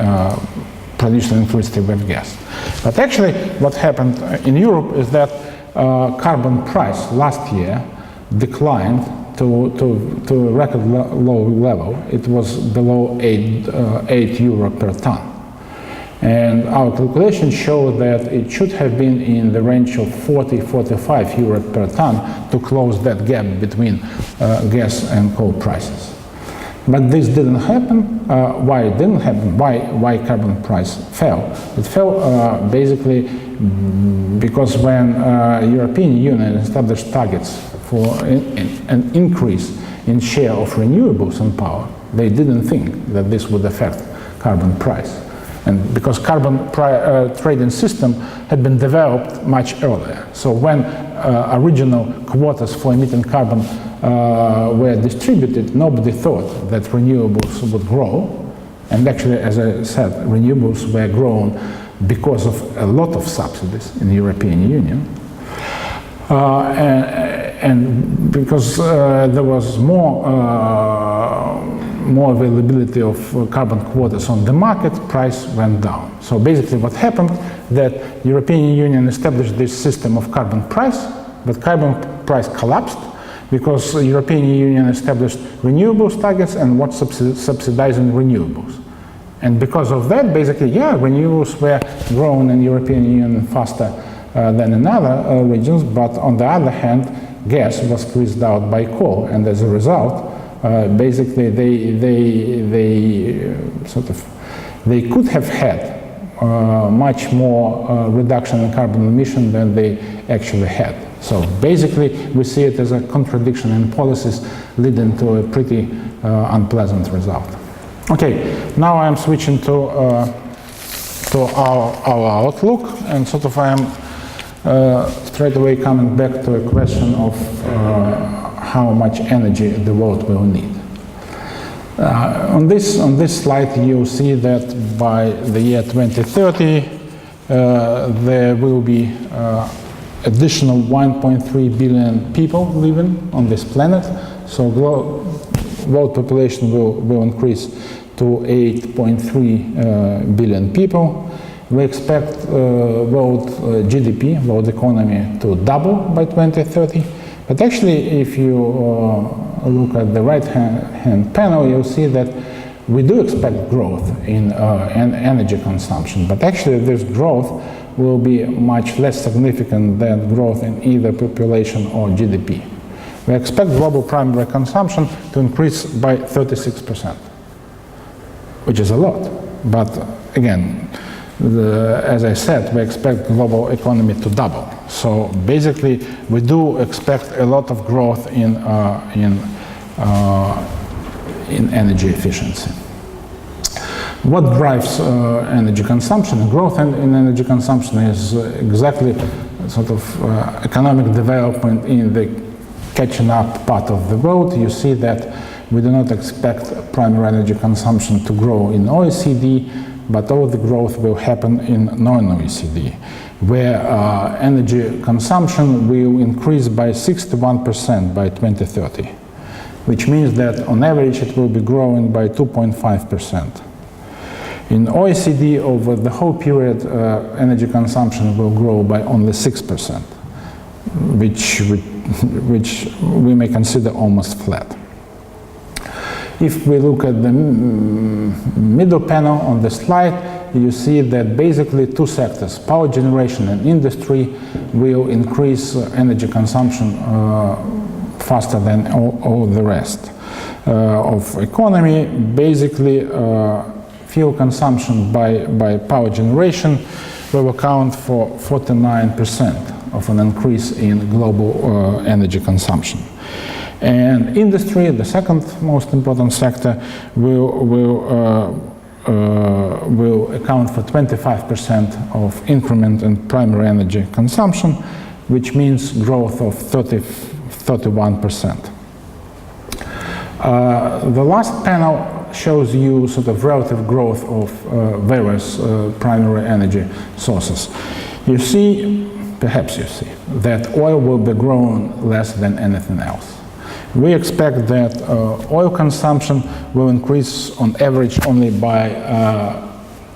producing electricity with gas. But actually, what happened in Europe is that carbon price last year declined to a record low level. It was below 8 euro per ton. And our calculations show that it should have been in the range of 40-45 euro per ton to close that gap between gas and coal prices. But this didn't happen. Why it didn't happen? Why carbon price fell? It fell basically because when European Union established targets for an increase in share of renewables in power, they didn't think that this would affect carbon price. And because carbon trading system had been developed much earlier. So when original quotas for emitting carbon were distributed, nobody thought that renewables would grow. And actually, as I said, renewables were grown because of a lot of subsidies in the European Union. And because there was more availability of carbon quotas on the market, price went down. So basically what happened, that European Union established this system of carbon price, but carbon price collapsed because the European Union established renewables targets and what's subsidizing renewables. And because of that, basically, yeah, renewables were grown in European Union faster than in other regions, but on the other hand, gas was squeezed out by coal, and as a result, basically they could have had much more reduction in carbon emission than they actually had. So basically we see it as a contradiction in policies leading to a pretty unpleasant result. Okay, now I'm switching to our outlook, and sort of I am straight away coming back to a question of how much energy the world will need. On this slide you'll see that by the year 2030 there will be additional 1.3 billion people living on this planet, so world population will increase to 8.3 billion people. We expect world GDP, world economy, to double by 2030. But actually, if you look at the right-hand panel, you'll see that we do expect growth in energy consumption. But actually, this growth will be much less significant than growth in either population or GDP. We expect global primary consumption to increase by 36%, which is a lot. But again, as I said, we expect global economy to double. So basically, we do expect a lot of growth in energy efficiency. What drives energy consumption? Growth in energy consumption is exactly sort of economic development in the catching up part of the world. You see that we do not expect primary energy consumption to grow in OECD, but all the growth will happen in non-OECD, where energy consumption will increase by 61% by 2030, which means that on average it will be growing by 2.5%. In OECD, over the whole period, energy consumption will grow by only 6%, which we may consider almost flat. If we look at the middle panel on the slide, you see that basically two sectors, power generation and industry, will increase energy consumption faster than all the rest of economy. Basically, fuel consumption by power generation will account for 49% of an increase in global energy consumption. And industry, the second most important sector, will account for 25% of increment in primary energy consumption, which means growth of 31%. The last panel shows you sort of relative growth of various primary energy sources. You see, perhaps you see, that oil will be growing less than anything else. We expect that oil consumption will increase on average only by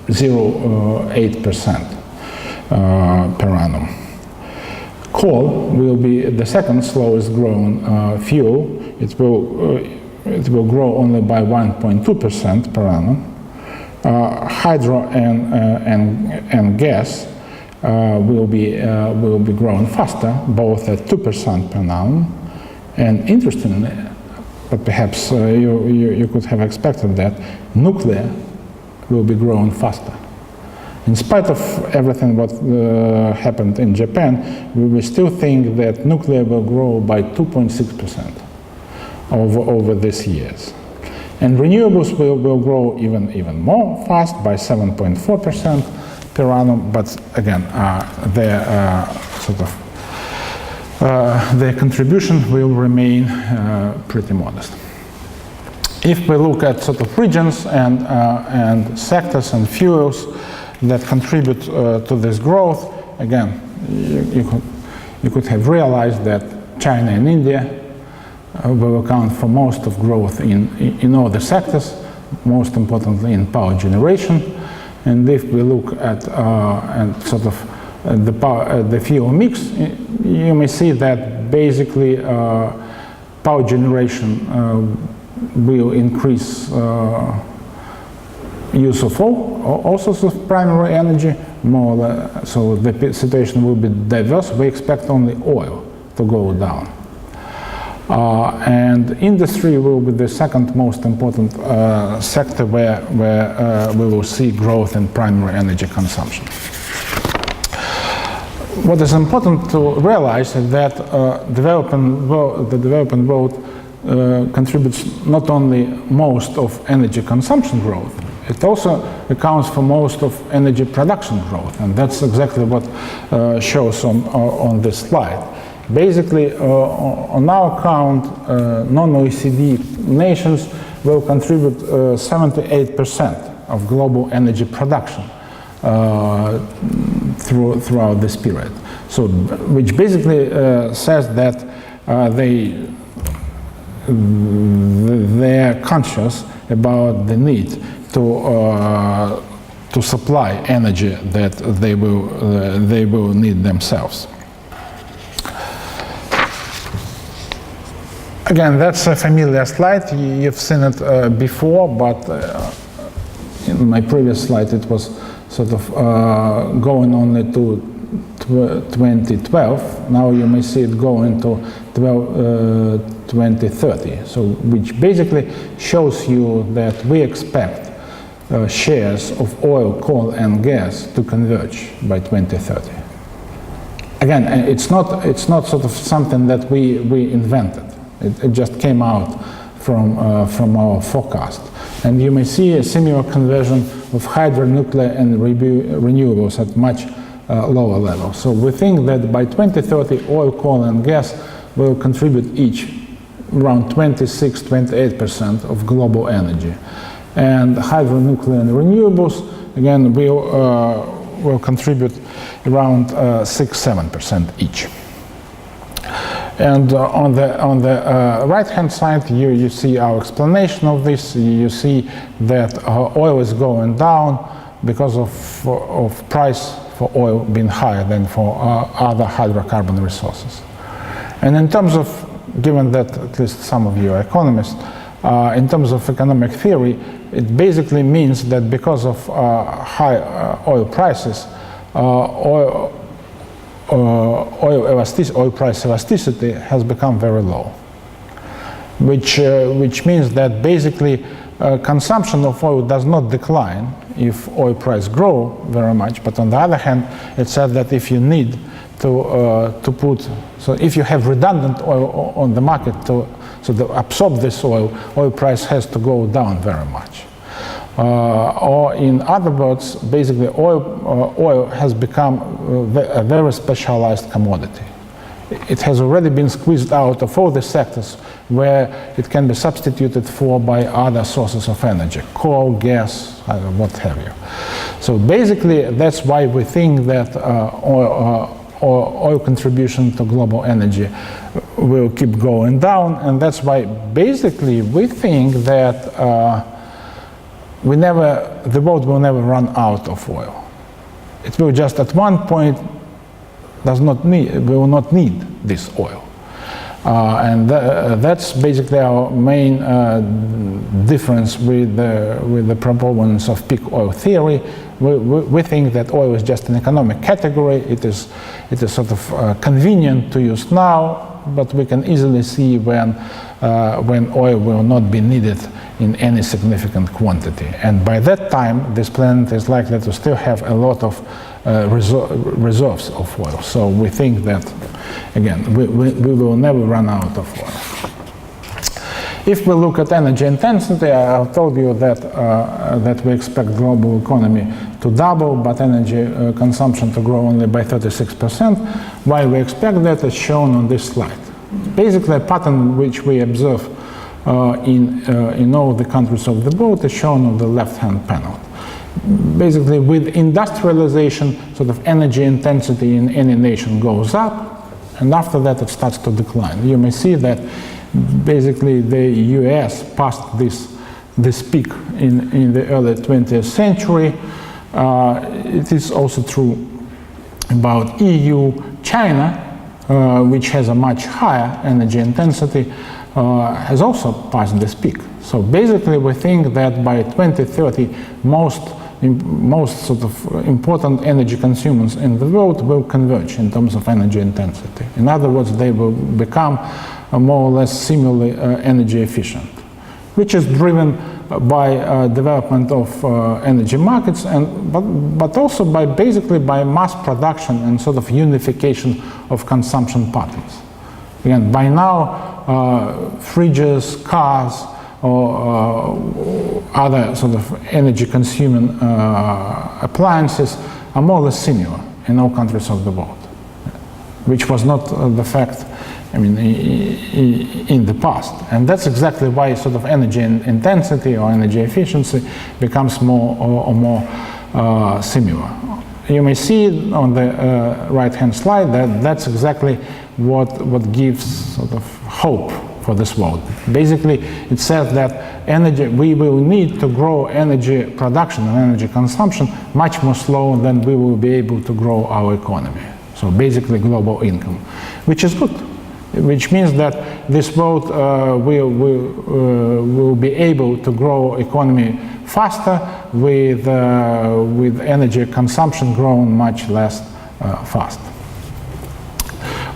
0.8% per annum. Coal will be the second slowest growing fuel. It will grow only by 1.2% per annum. Hydro and gas will be growing faster, both at 2% per annum. And interestingly, but perhaps you could have expected that, nuclear will be growing faster. In spite of everything what happened in Japan, we still think that nuclear will grow by 2.6% over these years. And renewables will grow even more fast by 7.4% per annum, but again, their contribution will remain pretty modest. If we look at sort of regions and sectors and fuels that contribute to this growth, again, you could have realized that China and India will account for most of growth in all the sectors, most importantly in power generation. And if we look at the fuel mix, you may see that basically power generation will increase use of all sorts of primary energy, so the situation will be diverse. We expect only oil to go down. And industry will be the second most important sector where we will see growth in primary energy consumption. What is important to realize is that the developing world contributes not only most of energy consumption growth, it also accounts for most of energy production growth, and that's exactly what shows on this slide. Basically, on our count, non-OECD nations will contribute 78% of global energy production throughout this period. So, which basically says that they're conscious about the need to supply energy that they will need themselves. Again, that's a familiar slide. You've seen it before, but in my previous slide it was sort of going only to 2012. Now you may see it going to 2030. So, which basically shows you that we expect shares of oil, coal, and gas to converge by 2030. Again, it's not sort of something that we invented. It just came out from our forecast. And you may see a similar conversion of hydro, nuclear, and renewables at much lower levels. So we think that by 2030, oil, coal, and gas will contribute each around 26-28% of global energy. And hydro, nuclear, and renewables, again, will contribute around 6-7% each. And on the right-hand side, you see our explanation of this. You see that oil is going down because of price for oil being higher than for other hydrocarbon resources. And in terms of, given that at least some of you are economists, in terms of economic theory, it basically means that because of high oil prices, oil price elasticity has become very low, which means that basically consumption of oil does not decline if oil price grow very much, but on the other hand, it said that if you need to put, so if you have redundant oil on the market to absorb this oil price has to go down very much. Or in other words, basically oil has become a very specialized commodity. It has already been squeezed out of all the sectors where it can be substituted for by other sources of energy, coal, gas, what have you. So basically that's why we think that oil contribution to global energy will keep going down, and that's why basically we think that the world will never run out of oil. It will just at one point will not need this oil. And that's basically our main difference with the proponents of peak oil theory. We think that oil is just an economic category. It is sort of convenient to use now, but we can easily see when oil will not be needed in any significant quantity. And by that time, this planet is likely to still have a lot of reserves of oil. So we think that, again, we will never run out of oil. If we look at energy intensity, I told you that we expect global economy to double, but energy consumption to grow only by 36%. Why we expect that is shown on this slide. Basically, a pattern which we observe in all the countries of the world is shown on the left-hand panel. Basically, with industrialization, sort of energy intensity in any nation goes up, and after that it starts to decline. You may see that basically the US passed this peak in the early 20th century. It is also true about EU. China, which has a much higher energy intensity, has also passed this peak. So basically we think that by 2030 most sort of important energy consumers in the world will converge in terms of energy intensity. In other words, they will become more or less similarly energy efficient, which is driven by development of energy markets, but also basically by mass production and sort of unification of consumption patterns. Again, by now, fridges, cars, or other sort of energy consuming appliances are more or less similar in all countries of the world, which was not the fact, I mean, in the past. And that's exactly why sort of energy intensity or energy efficiency becomes more or more similar. You may see on the right-hand slide that that's exactly what gives sort of hope for this world. Basically, it says that we will need to grow energy production and energy consumption much more slow than we will be able to grow our economy. So basically global income, which is good, which means that this world will be able to grow economy faster with energy consumption growing much less fast.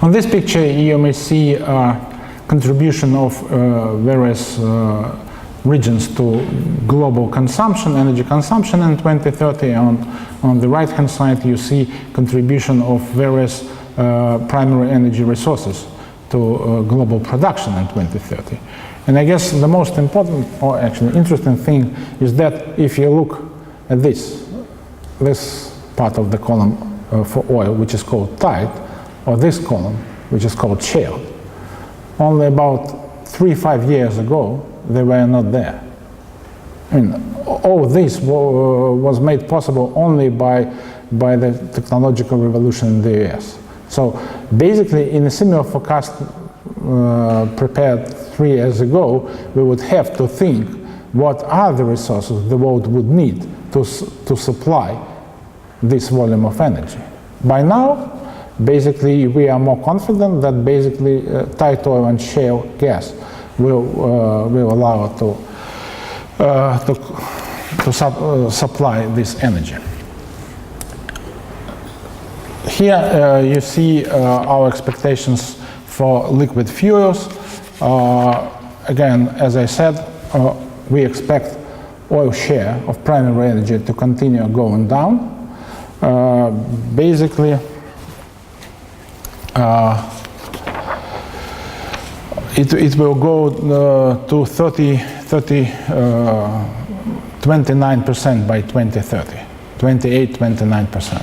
On this picture, you may see contribution of various regions to global consumption, energy consumption in 2030. On the right-hand side, you see contribution of various primary energy resources to global production in 2030. And I guess the most important, or actually interesting thing, is that if you look at this part of the column for oil, which is called tight, or this column, which is called shale, only about 3-5 years ago, they were not there. I mean, all this was made possible only by the technological revolution in the US. So basically, in a similar forecast prepared 3 years ago, we would have to think what are the resources the world would need to supply this volume of energy. By now, basically, we are more confident that basically tight oil and shale gas will allow to supply this energy. Here you see our expectations for liquid fuels. Again, as I said, we expect oil share of primary energy to continue going down. Basically, it will go to 29% by 2030, 28-29%.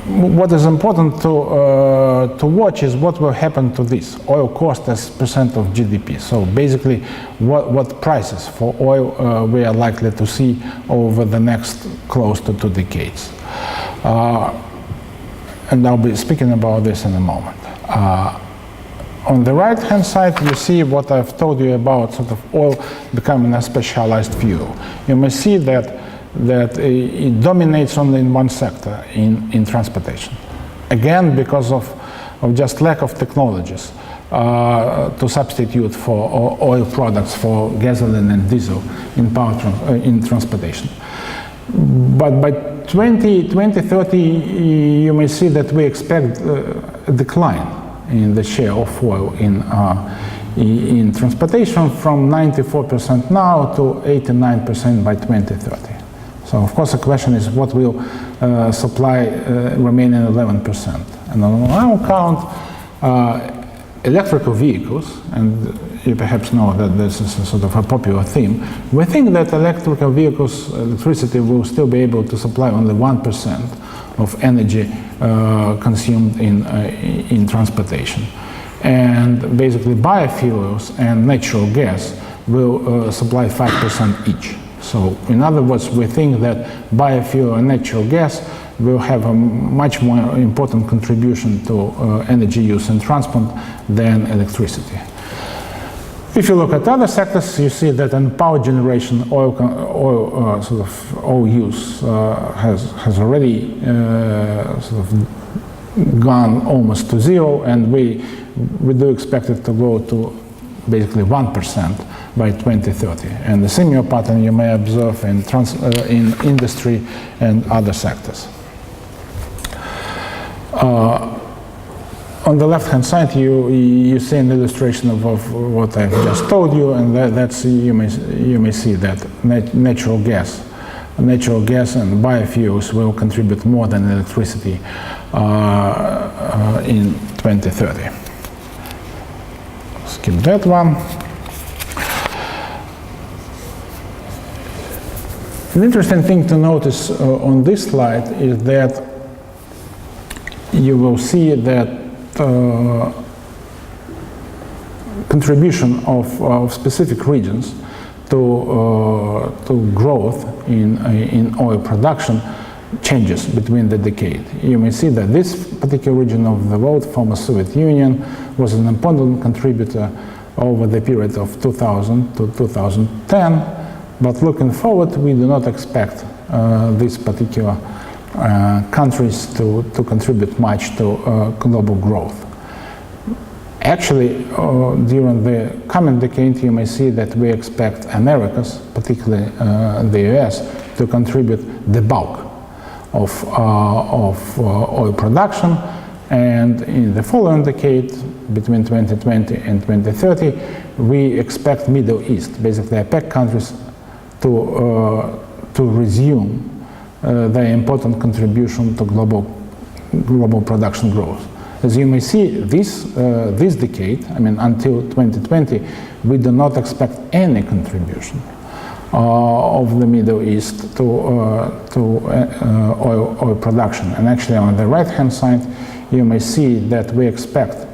What is important to watch is what will happen to this oil cost as percent of GDP. So basically, what prices for oil we are likely to see over the next close to 2 decades. And I'll be speaking about this in a moment. On the right-hand side, you see what I've told you about sort of oil becoming a specialized fuel. You may see that it dominates only in one sector, in transportation. Again, because of just lack of technologies to substitute for oil products for gasoline and diesel in transportation. But by 2030, you may see that we expect a decline in the share of oil in transportation from 94% now to 89% by 2030. So of course the question is what will supply remaining 11%. And on our count, electrical vehicles, and you perhaps know that this is a sort of a popular theme, we think that electrical vehicles, electricity will still be able to supply only 1% of energy consumed in transportation. And basically biofuels and natural gas will supply 5% each. So in other words, we think that biofuel and natural gas will have a much more important contribution to energy use in transport than electricity. If you look at other sectors, you see that in power generation, oil use has already sort of gone almost to zero, and we do expect it to go to basically 1% by 2030. And the similar pattern you may observe in industry and other sectors. On the left-hand side, you see an illustration of what I've just told you, and that's you may see that natural gas and biofuels will contribute more than electricity in 2030. Skip that one. An interesting thing to notice on this slide is that you will see that contribution of specific regions to growth in oil production changes between the decade. You may see that this particular region of the world, former Soviet Union, was an important contributor over the period of 2000 to 2010, but looking forward, we do not expect these particular countries to contribute much to global growth. Actually, during the coming decade, you may see that we expect Americas, particularly the US, to contribute the bulk of oil production, And in the following decade, between 2020 and 2030, we expect Middle East, basically OPEC countries, to resume their important contribution to global production growth. As you may see, this decade, I mean until 2020, we do not expect any contribution of the Middle East to oil production. And actually on the right-hand side, you may see that we expect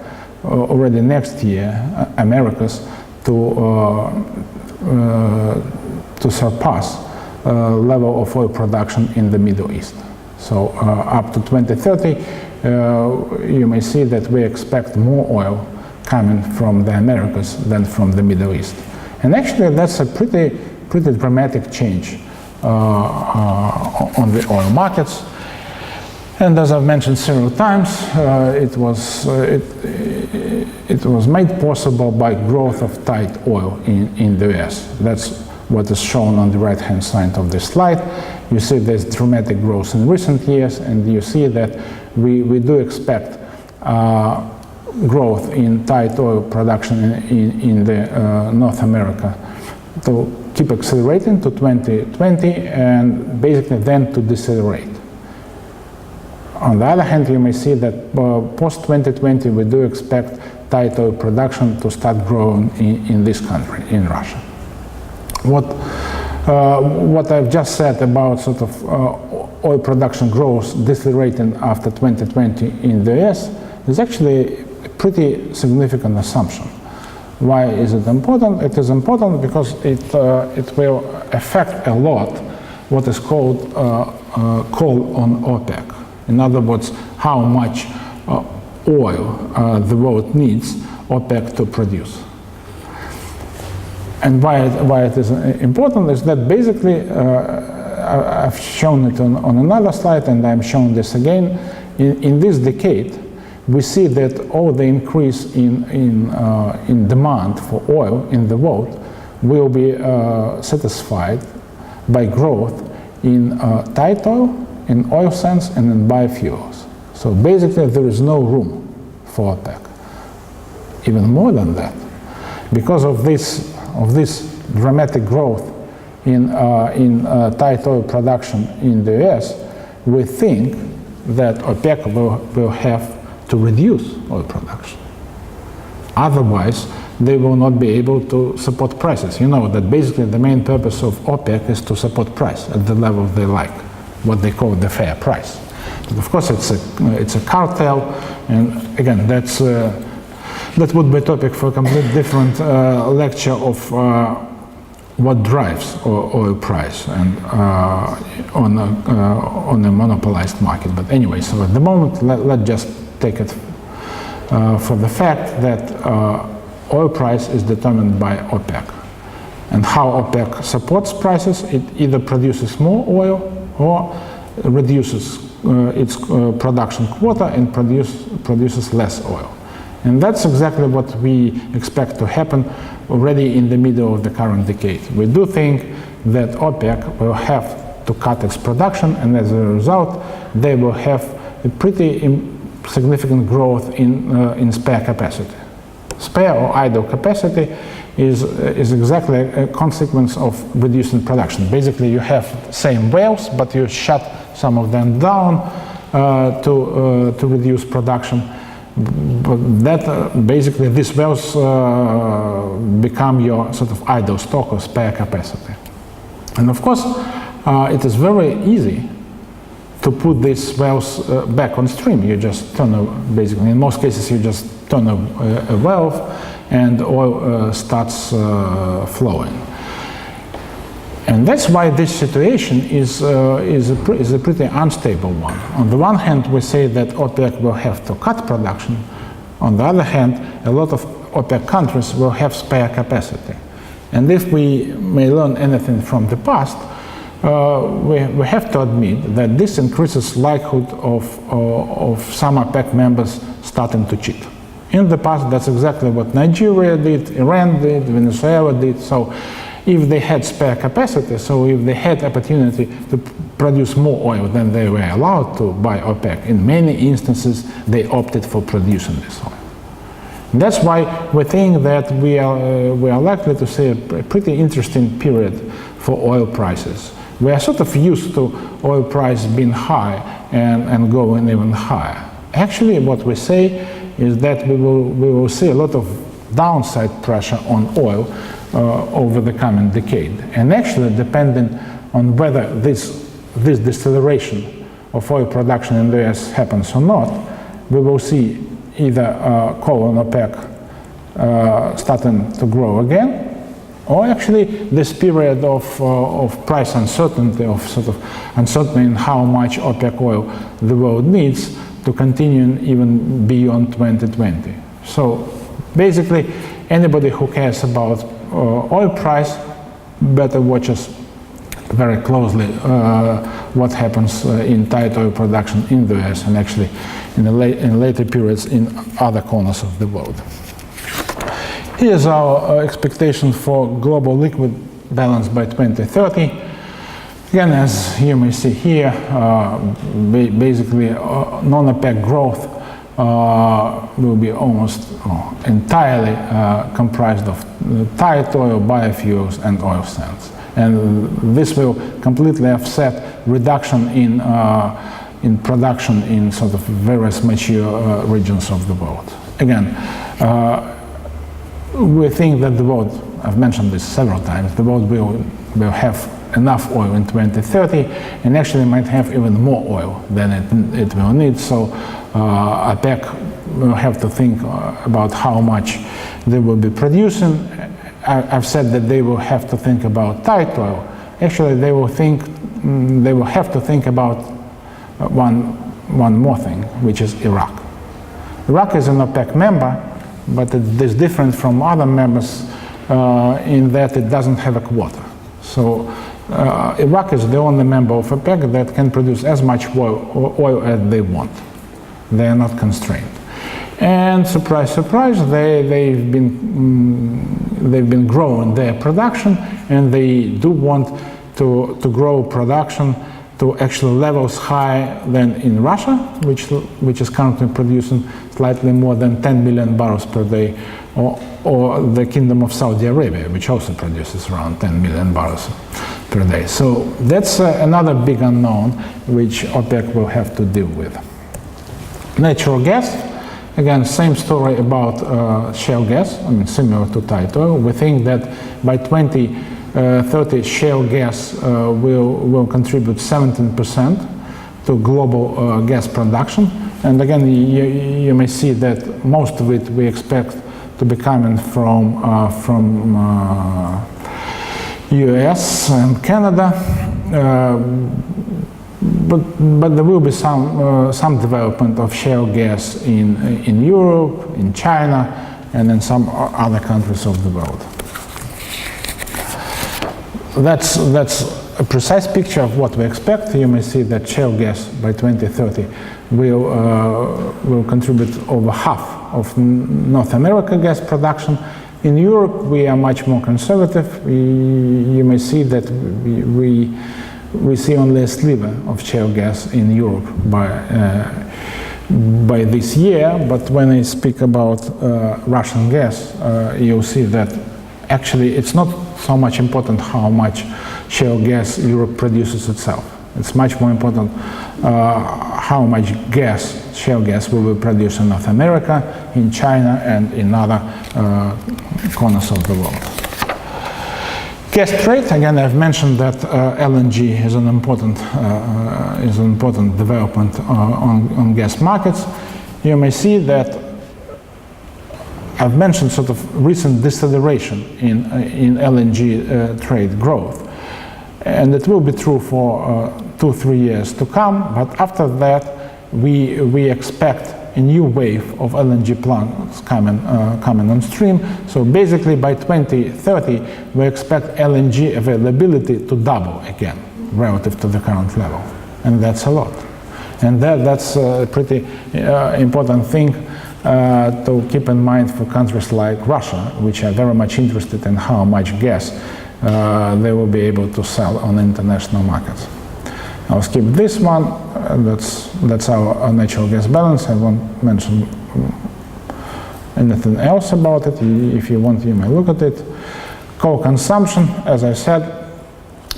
already next year Americas to surpass level of oil production in the Middle East. So up to 2030, you may see that we expect more oil coming from the Americas than from the Middle East. And actually that's a pretty dramatic change on the oil markets. And as I've mentioned several times, it was made possible by growth of tight oil in the US. That's what is shown on the right-hand side of this slide. You see there's dramatic growth in recent years, and you see that we do expect growth in tight oil production in the North America to keep accelerating to 2020 and basically then to decelerate. On the other hand, you may see that post-2020 we do expect tight oil production to start growing in this country, in Russia. What I've just said about sort of oil production growth decelerating after 2020 in the US is actually a pretty significant assumption. Why is it important? It is important because it will affect a lot what is called call on OPEC. In other words, how much oil the world needs OPEC to produce. And why it is important is that basically, I've shown it on another slide, and I'm showing this again. In this decade, we see that all the increase in demand for oil in the world will be satisfied by growth in tight oil, in oil sands, and in biofuels. So basically, there is no room for OPEC. Even more than that, because of this dramatic growth in tight oil production in the US, we think that OPEC will have to reduce oil production. Otherwise, they will not be able to support prices. You know that basically the main purpose of OPEC is to support price at the level they like, what they call the fair price. But of course, it's a cartel, and again, that would be a topic for a completely different lecture of what drives oil price and on a monopolized market. But anyway, so at the moment, let's just take it for the fact that oil price is determined by OPEC. And how OPEC supports prices, it either produces more oil or reduces its production quota and produces less oil. And that's exactly what we expect to happen already in the middle of the current decade. We do think that OPEC will have to cut its production, and as a result, they will have a pretty significant growth in spare capacity. Spare or idle capacity is exactly a consequence of reducing production. Basically, you have same wells, but you shut some of them down to reduce production. But that basically these wells become your sort of idle stock or spare capacity. And of course, it is very easy to put these wells back on stream. You just turn basically, in most cases, you just turn a valve and oil starts flowing. And that's why this situation is a pretty unstable one. On the one hand, we say that OPEC will have to cut production. On the other hand, a lot of OPEC countries will have spare capacity. And if we may learn anything from the past, we have to admit that this increases likelihood of some OPEC members starting to cheat. In the past, that's exactly what Nigeria did, Iran did, Venezuela did. So if they had spare capacity, so if they had opportunity to produce more oil than they were allowed to by OPEC, in many instances they opted for producing this oil. And that's why we think that we are likely to see a pretty interesting period for oil prices. We are sort of used to oil price being high and going even higher. Actually, what we say is that we will see a lot of downside pressure on oil over the coming decade. And actually, depending on whether this deceleration of oil production in the US happens or not, we will see either coal on OPEC starting to grow again, or actually this period of price uncertainty, of sort of uncertainty in how much OPEC oil the world needs to continue even beyond 2020. So basically, anybody who cares about oil price better watches very closely what happens in tight oil production in the US and actually in later periods in other corners of the world. Here's our expectation for global liquid balance by 2030. Again, as you may see here, basically non-OPEC growth will be almost entirely comprised of tight oil, biofuels, and oil sands. And this will completely offset reduction in production in sort of various mature regions of the world. Again, we think that the world, I've mentioned this several times, the world will have enough oil in 2030 and actually might have even more oil than it will need. So OPEC will have to think about how much they will be producing. I've said that they will have to think about tight oil. Actually, they will have to think about one more thing, which is Iraq. Iraq is an OPEC member, but it is different from other members in that it doesn't have a quota. So Iraq is the only member of OPEC that can produce as much oil as they want. They are not constrained. And surprise, surprise, they've been growing their production, and they do want to grow production to actually levels higher than in Russia, which is currently producing slightly more than 10 million barrels per day, or the Kingdom of Saudi Arabia, which also produces around 10 million barrels per day. So that's another big unknown which OPEC will have to deal with. Natural gas, again, same story about shale gas, I mean similar to tight oil. We think that by 2030 shale gas will contribute 17% to global gas production. And again, you may see that most of it we expect to be coming from US and Canada, but there will be some development of shale gas in Europe, in China, and in some other countries of the world. That's a precise picture of what we expect. You may see that shale gas by 2030 will contribute over half of North America gas production. In Europe, we are much more conservative. You may see that we see only a sliver of shale gas in Europe by this year. But when I speak about Russian gas, you'll see that actually it's not so much important how much shale gas Europe produces itself. It's much more important how much shale gas we will produce in North America, in China, and in other corners of the world. Gas trade, again, I've mentioned that LNG is an important development on gas markets. You may see that I've mentioned sort of recent deceleration in LNG trade growth. And it will be true for 2-3 years to come, but after that we expect a new wave of LNG plants coming on stream. So basically by 2030 we expect LNG availability to double again relative to the current level, and that's a lot. And that's a pretty important thing to keep in mind for countries like Russia, which are very much interested in how much gas they will be able to sell on international markets. I'll skip this one. That's our natural gas balance. I won't mention anything else about it. If you want, you may look at it. Coal consumption, as I said,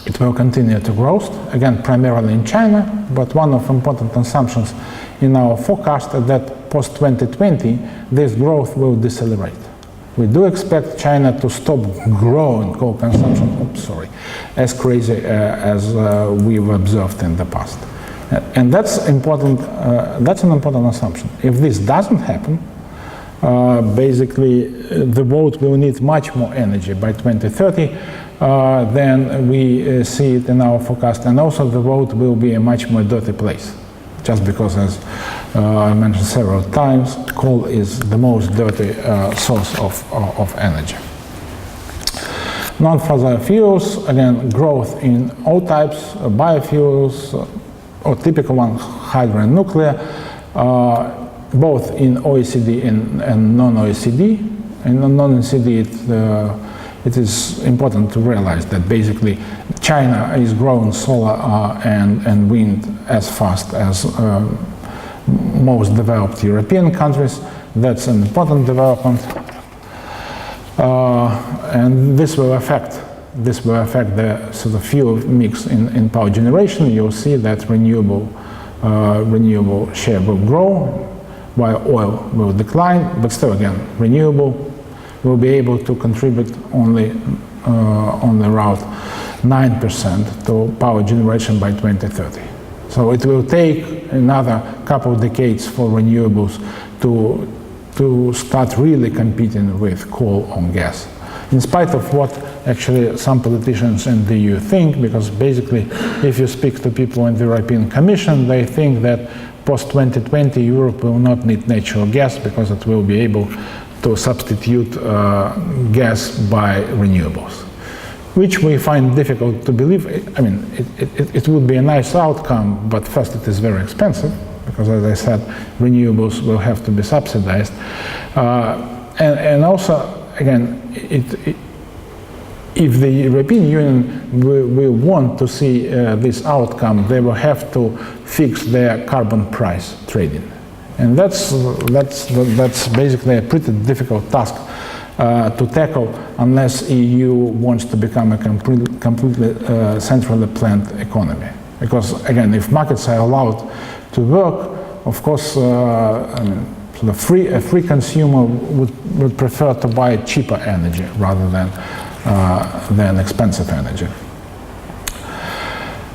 it will continue to grow, again, primarily in China, but one of important assumptions in our forecast is that post-2020, this growth will decelerate. We do expect China to stop growing coal consumption, as crazy as we've observed in the past. And that's important. That's an important assumption. If this doesn't happen, basically the world will need much more energy by 2030 than we see it in our forecast, and also the world will be a much more dirty place. Just because, as I mentioned several times, coal is the most dirty source of energy. Non-fossil fuels, again, growth in all types, biofuels, or typical one, hydro and nuclear, both in OECD and non-OECD. In non-OECD, it is important to realize that basically China is growing solar and wind as fast as most developed European countries. That's an important development, and this will affect the sort of fuel mix in power generation. You'll see that renewable share will grow, while oil will decline. But still, again, renewable will be able to contribute only around 9% to power generation by 2030. So it will take another couple of decades for renewables to start really competing with coal or gas. In spite of what actually some politicians in the EU think, because basically if you speak to people in the European Commission, they think that post-2020 Europe will not need natural gas because it will be able to substitute gas by renewables, which we find difficult to believe. I mean, it would be a nice outcome, but first it is very expensive, because as I said, renewables will have to be subsidized. And also, again, if the European Union will want to see this outcome, they will have to fix their carbon price trading. And that's basically a pretty difficult task to tackle unless EU wants to become a completely centrally planned economy. Because again, if markets are allowed to work, of course, I mean, a free consumer would prefer to buy cheaper energy rather than expensive energy.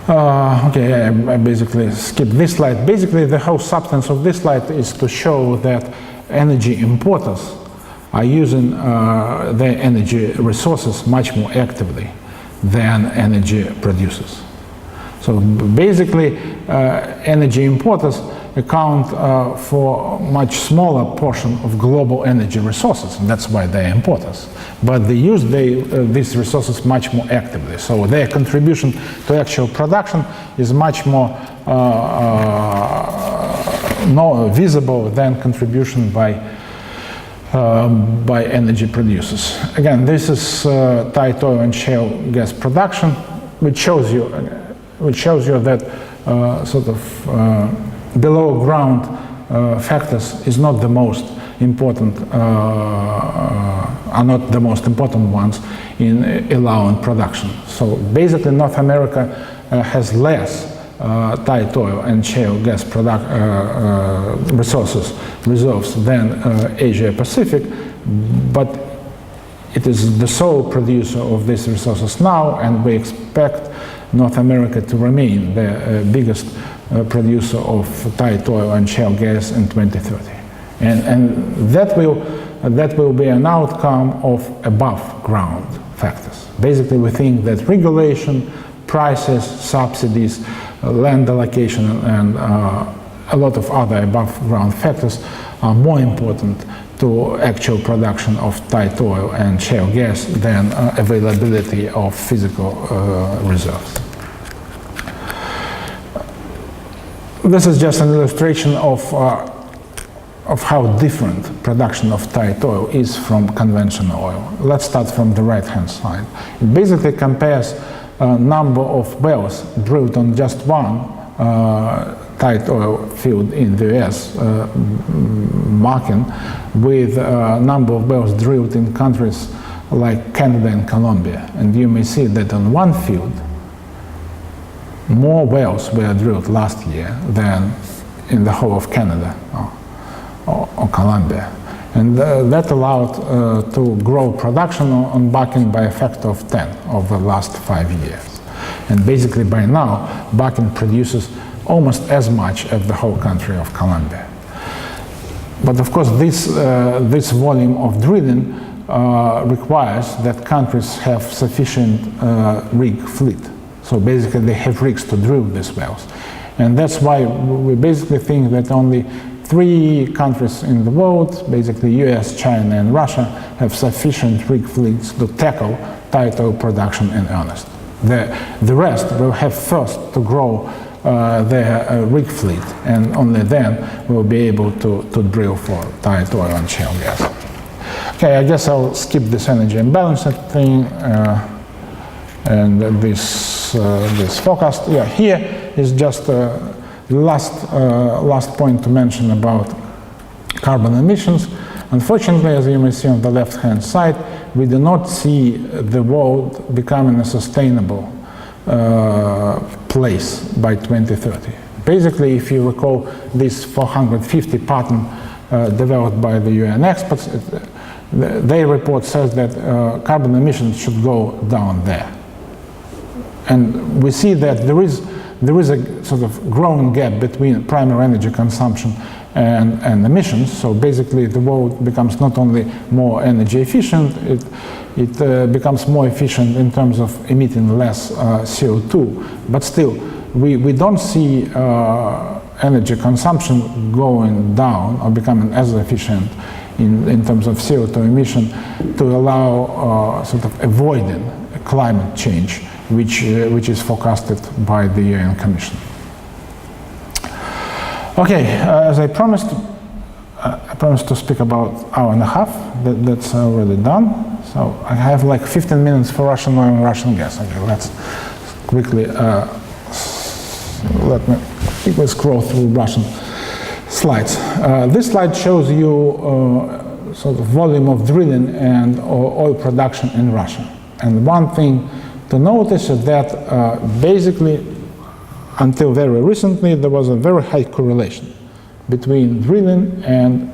Okay, I basically skipped this slide. Basically, the whole substance of this slide is to show that energy importers are using their energy resources much more actively than energy producers. So basically, energy importers account for a much smaller portion of global energy resources, and that's why they're importers. But they use these resources much more actively. So their contribution to actual production is much more visible than contribution by energy producers. Again, this is tight oil and shale gas production, which shows you that sort of below ground factors is not the most important, are not the most important ones in allowing production. So basically North America has less tight oil and shale gas reserves than Asia Pacific, but it is the sole producer of these resources now, and we expect North America to remain the biggest producer of tight oil and shale gas in 2030. And that will be an outcome of above ground factors. Basically, we think that regulation, prices, subsidies, land allocation, and a lot of other above ground factors are more important to actual production of tight oil and shale gas than availability of physical reserves. This is just an illustration of of how different production of tight oil is from conventional oil. Let's start from the right-hand side. It basically compares number of wells drilled on just one tight oil field in the US, Bakken, with number of wells drilled in countries like Canada and Colombia. And you may see that on one field, more wells were drilled last year than in the whole of Canada or Colombia. And that allowed to grow production on Bakken by a factor of 10 over the last 5 years. And basically by now, Bakken produces almost as much as the whole country of Colombia. But of course, this volume of drilling requires that countries have sufficient rig fleet. So basically they have rigs to drill these wells. And that's why we basically think that only 3 countries in the world, basically US, China, and Russia, have sufficient rig fleets to tackle tight oil production in earnest. The rest will have first to grow their rig fleet, and only then will be able to drill for tight oil and shale gas. Okay, I guess I'll skip this energy imbalance thing and this forecast. Yeah, here is just last point to mention about carbon emissions. Unfortunately, as you may see on the left-hand side, we do not see the world becoming a sustainable place by 2030. Basically, if you recall this 450 pattern developed by the UN experts, their report says that carbon emissions should go down there. And we see that there is a sort of growing gap between primary energy consumption and emissions. So basically the world becomes not only more energy efficient, it becomes more efficient in terms of emitting less CO2. But still, we don't see energy consumption going down or becoming as efficient in terms of CO2 emission to allow sort of avoiding climate change, which is forecasted by the UN Commission. Okay, as I promised to speak about an hour and a half. That's already done. So I have like 15 minutes for Russian oil and Russian gas. Okay, let's quickly let me quickly scroll through Russian slides. This slide shows you sort of volume of drilling and oil production in Russia. And one thing to notice is that basically, until very recently, there was a very high correlation between drilling and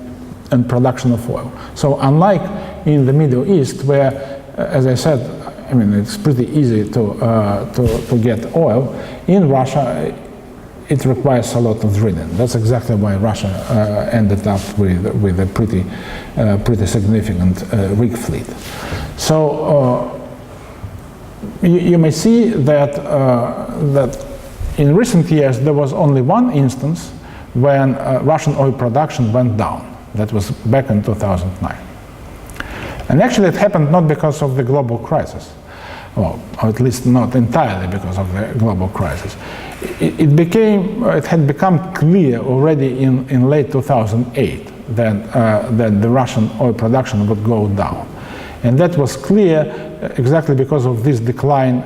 production of oil. So unlike in the Middle East, where, as I said, I mean, it's pretty easy to get oil, in Russia, it requires a lot of drilling. That's exactly why Russia ended up with a pretty significant rig fleet. So you may see that in recent years there was only one instance when Russian oil production went down. That was back in 2009. And actually it happened not because of the global crisis, or at least not entirely because of the global crisis. It had become clear already in late 2008 that the Russian oil production would go down. And that was clear exactly because of this decline,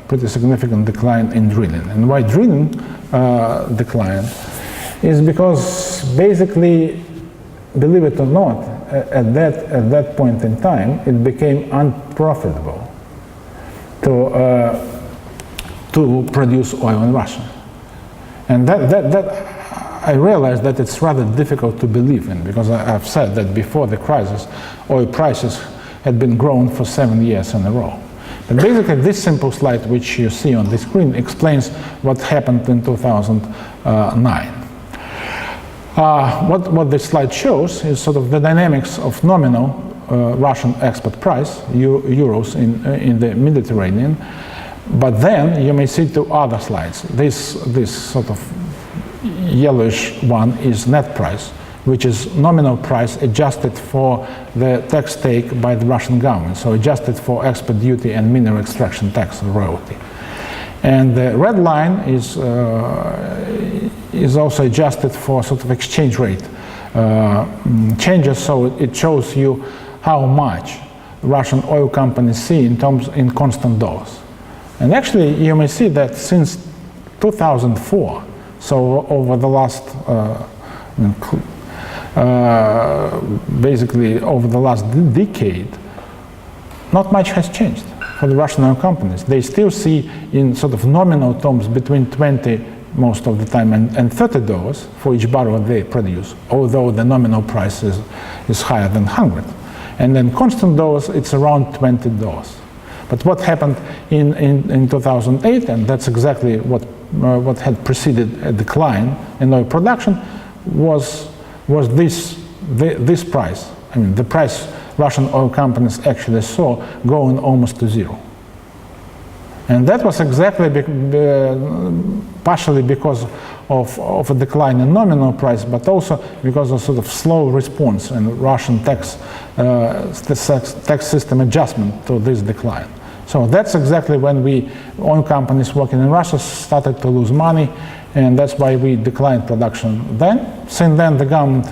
pretty significant decline in drilling. And why drilling declined is because basically, believe it or not, at that point in time, it became unprofitable to produce oil in Russia. And that I realized that it's rather difficult to believe in, because I've said that before the crisis, oil prices had been growing for 7 years in a row. But basically, this simple slide, which you see on the screen, explains what happened in 2009. What this slide shows is sort of the dynamics of nominal Russian export price, euros in the Mediterranean. But then you may see 2 other slides. This sort of yellowish one is net price, which is nominal price adjusted for the tax take by the Russian government, so adjusted for export duty and mineral extraction tax royalty. And the red line is also adjusted for sort of exchange rate changes, so it shows you how much Russian oil companies see in constant dollars. And actually, you may see that since 2004, so over the last, basically over the last decade, not much has changed for the Russian oil companies. They still see in sort of nominal terms between 20 most of the time and $30 for each barrel they produce, although the nominal price is higher than 100. And then constant dollars, it's around $20. But what happened in 2008, and that's exactly what had preceded a decline in oil production, was this price. I mean, the price Russian oil companies actually saw going almost to zero. And that was exactly partially because of a decline in nominal price, but also because of sort of slow response and Russian tax system adjustment to this decline. So that's exactly when oil companies working in Russia started to lose money, and that's why we declined production then. Since then, the government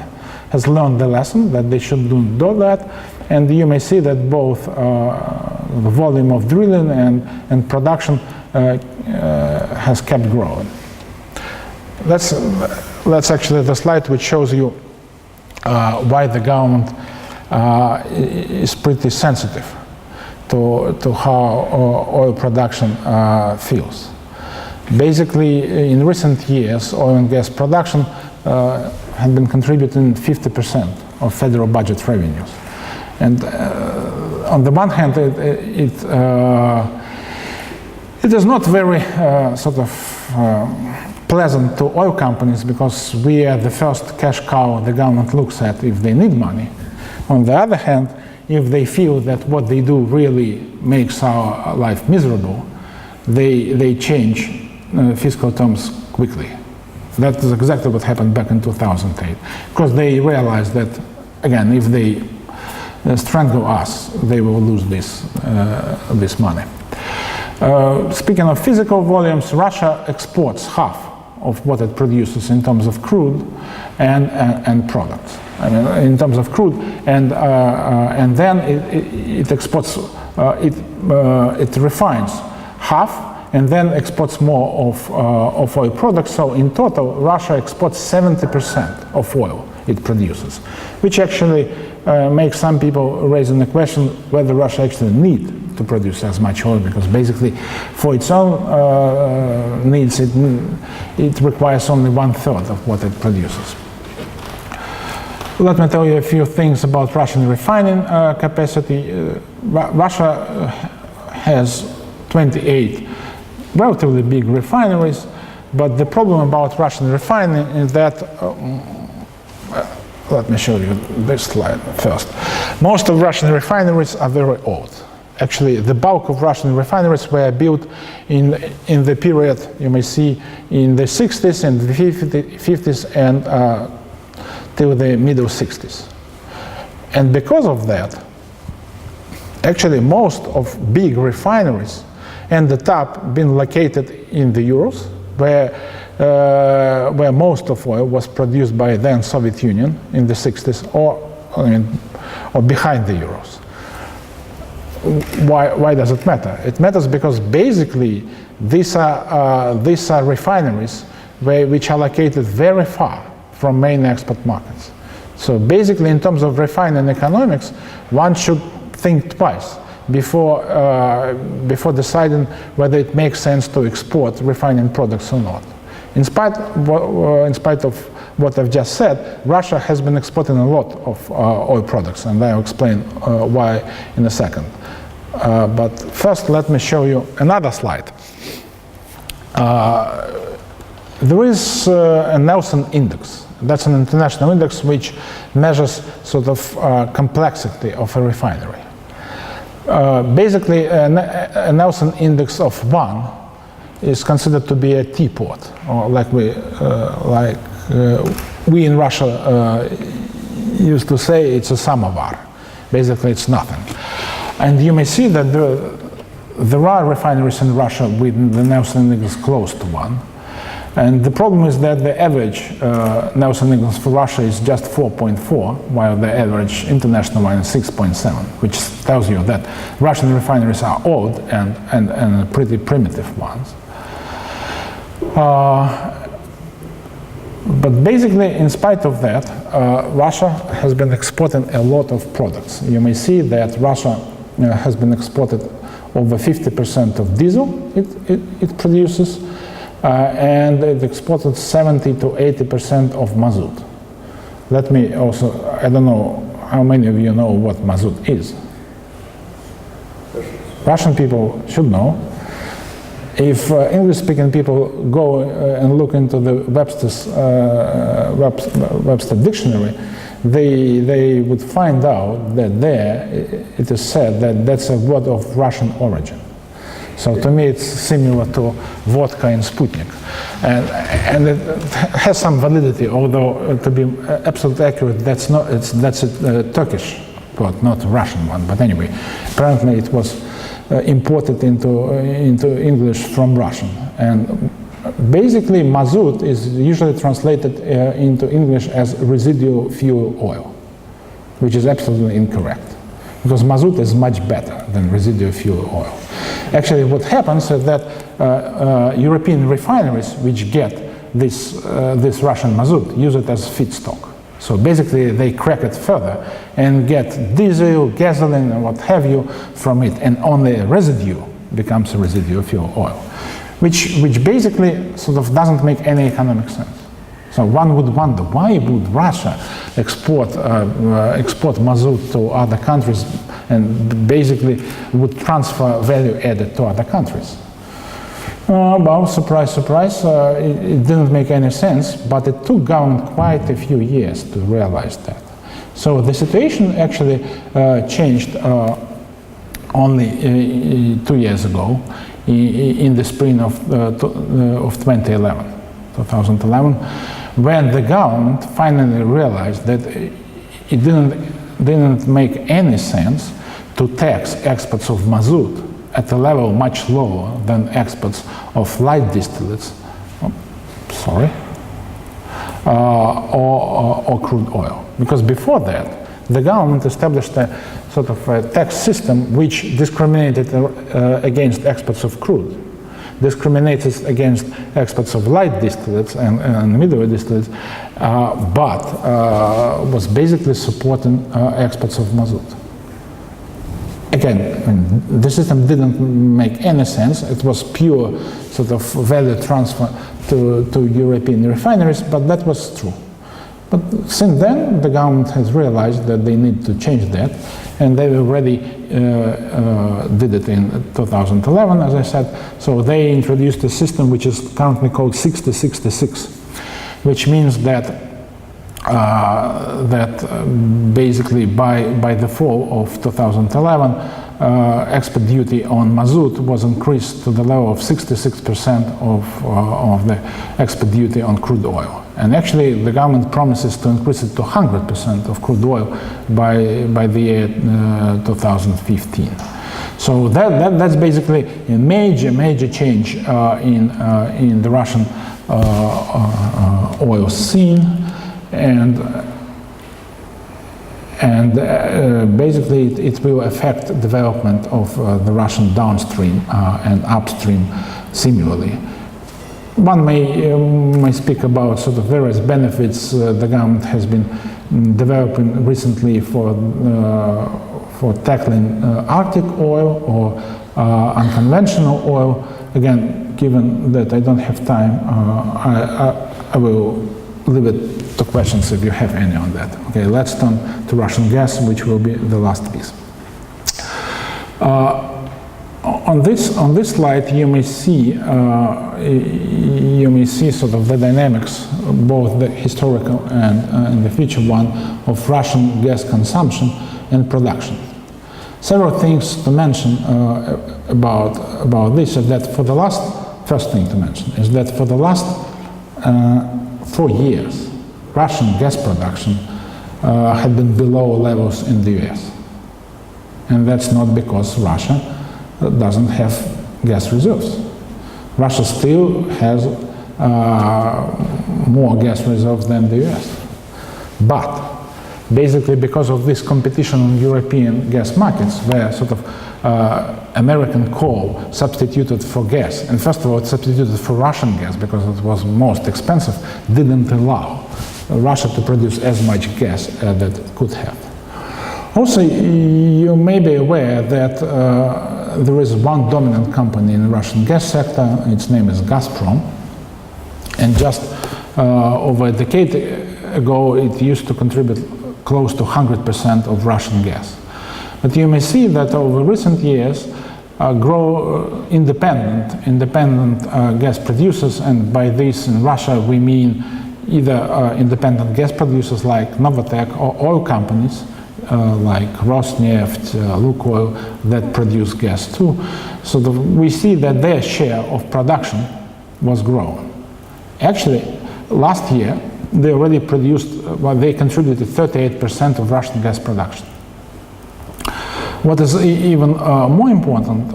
has learned the lesson that they shouldn't do that, and you may see that both the volume of drilling and production has kept growing. That's actually the slide which shows you why the government is pretty sensitive to how oil production feels. Basically, in recent years, oil and gas production had been contributing 50% of federal budget revenues. And on the one hand, it is not very sort of pleasant to oil companies, because we are the first cash cow the government looks at if they need money. On the other hand, if they feel that what they do really makes our life miserable, they change fiscal terms quickly. That is exactly what happened back in 2008, because they realized that, again, if they strangle us, they will lose this money. Speaking of physical volumes, Russia exports half of what it produces in terms of crude and products. I mean, in terms of crude, and then it exports, it refines half, and then exports more of oil products. So in total, Russia exports 70% of oil it produces, which actually makes some people raising the question whether Russia actually needs to produce as much oil, because basically for its own needs it requires only 1/3 of what it produces. Let me tell you a few things about Russian refining capacity. Russia has 28 relatively big refineries, but the problem about Russian refining is that let me show you this slide first. Most of Russian refineries are very old. Actually, the bulk of Russian refineries were built in the period, you may see, in the 60s and the 50s and till the middle 60s. And because of that, actually most of big refineries ended up being located in the Urals, where most of oil was produced by then Soviet Union in the 60s, or behind the Urals. Why does it matter? It matters because basically these are refineries which are located very far from main export markets. So basically, in terms of refining economics, one should think twice before deciding whether it makes sense to export refining products or not. In spite of what I've just said, Russia has been exporting a lot of oil products, and I'll explain why in a second. But first, let me show you another slide. There is a Nelson index. That's an international index which measures sort of complexity of a refinery. Basically, a Nelson index of 1 is considered to be a teapot, or like we in Russia used to say, it's a samovar. Basically, it's nothing. And you may see that there are refineries in Russia with the Nelson index close to 1. And the problem is that the average Nelson index for Russia is just 4.4, while the average international one is 6.7, which tells you that Russian refineries are old and pretty primitive ones. But basically, in spite of that, Russia has been exporting a lot of products. You may see that Russia has been exported over 50% of diesel it produces, and it exported 70 to 80% of mazout. Let me also, I don't know how many of you know what mazout is. Russian people should know. If English-speaking people go and look into the Webster dictionary, they would find out that there it is said that that's a word of Russian origin. So to me it's similar to vodka and Sputnik. And it has some validity, although to be absolutely accurate, that's a Turkish word, not a Russian one. But anyway, apparently it was imported into English from Russian. And basically mazout is usually translated into English as residual fuel oil, which is absolutely incorrect, because mazout is much better than residual fuel oil. Actually what happens is that European refineries which get this Russian mazout use it as feedstock. So basically they crack it further and get diesel, gasoline and what have you from it, and only residue becomes a residual fuel oil, which basically sort of doesn't make any economic sense. So one would wonder, why would Russia export mazout to other countries and basically would transfer value added to other countries? Well, surprise, surprise, it didn't make any sense, but it took government quite a few years to realize that. So the situation actually changed only 2 years ago, in the spring of 2011, when the government finally realized that it didn't make any sense to tax exports of mazout at a level much lower than exports of light distillates, or crude oil. Because before that, the government established a sort of a tax system which discriminated against exports of crude, discriminated against exports of light distillates and middle distillates, but was basically supporting exports of mazout. Again, the system didn't make any sense. It was pure sort of value transfer to European refineries, but that was true. But since then, the government has realized that they need to change that, and they already did it in 2011, as I said. So they introduced a system which is currently called 60-66, which means that basically by the fall of 2011, export duty on mazout was increased to the level of 66% of the export duty on crude oil. And actually the government promises to increase it to 100% of crude oil by the year 2015. So that's basically a major change in the Russian oil scene. And basically it will affect development of the Russian downstream and upstream similarly. One may speak about sort of various benefits the government has been developing recently for tackling Arctic oil or unconventional oil. Again, given that I don't have time, I will leave it to questions if you have any on that. Okay, let's turn to Russian gas, which will be the last piece. On this slide, you may see sort of the dynamics, both the historical and the future one, of Russian gas consumption and production. Several things to mention about this is that for the last, first thing to mention is that for the last 4 years, Russian gas production had been below levels in the US. And that's not because Russia doesn't have gas reserves. Russia still has more gas reserves than the US. But basically because of this competition on European gas markets, where sort of American coal substituted for gas, and first of all it substituted for Russian gas because it was most expensive, didn't allow Russia to produce as much gas that it could have. Also, you may be aware that there is one dominant company in the Russian gas sector. Its name is Gazprom, and just over a decade ago it used to contribute close to 100% of Russian gas. But you may see that over recent years independent gas producers, and by this in Russia we mean either independent gas producers like Novatek or oil companies like Rosneft, Lukoil, that produce gas too. So we see that their share of production was growing. Actually, last year they already produced, they contributed 38% of Russian gas production. What is even more important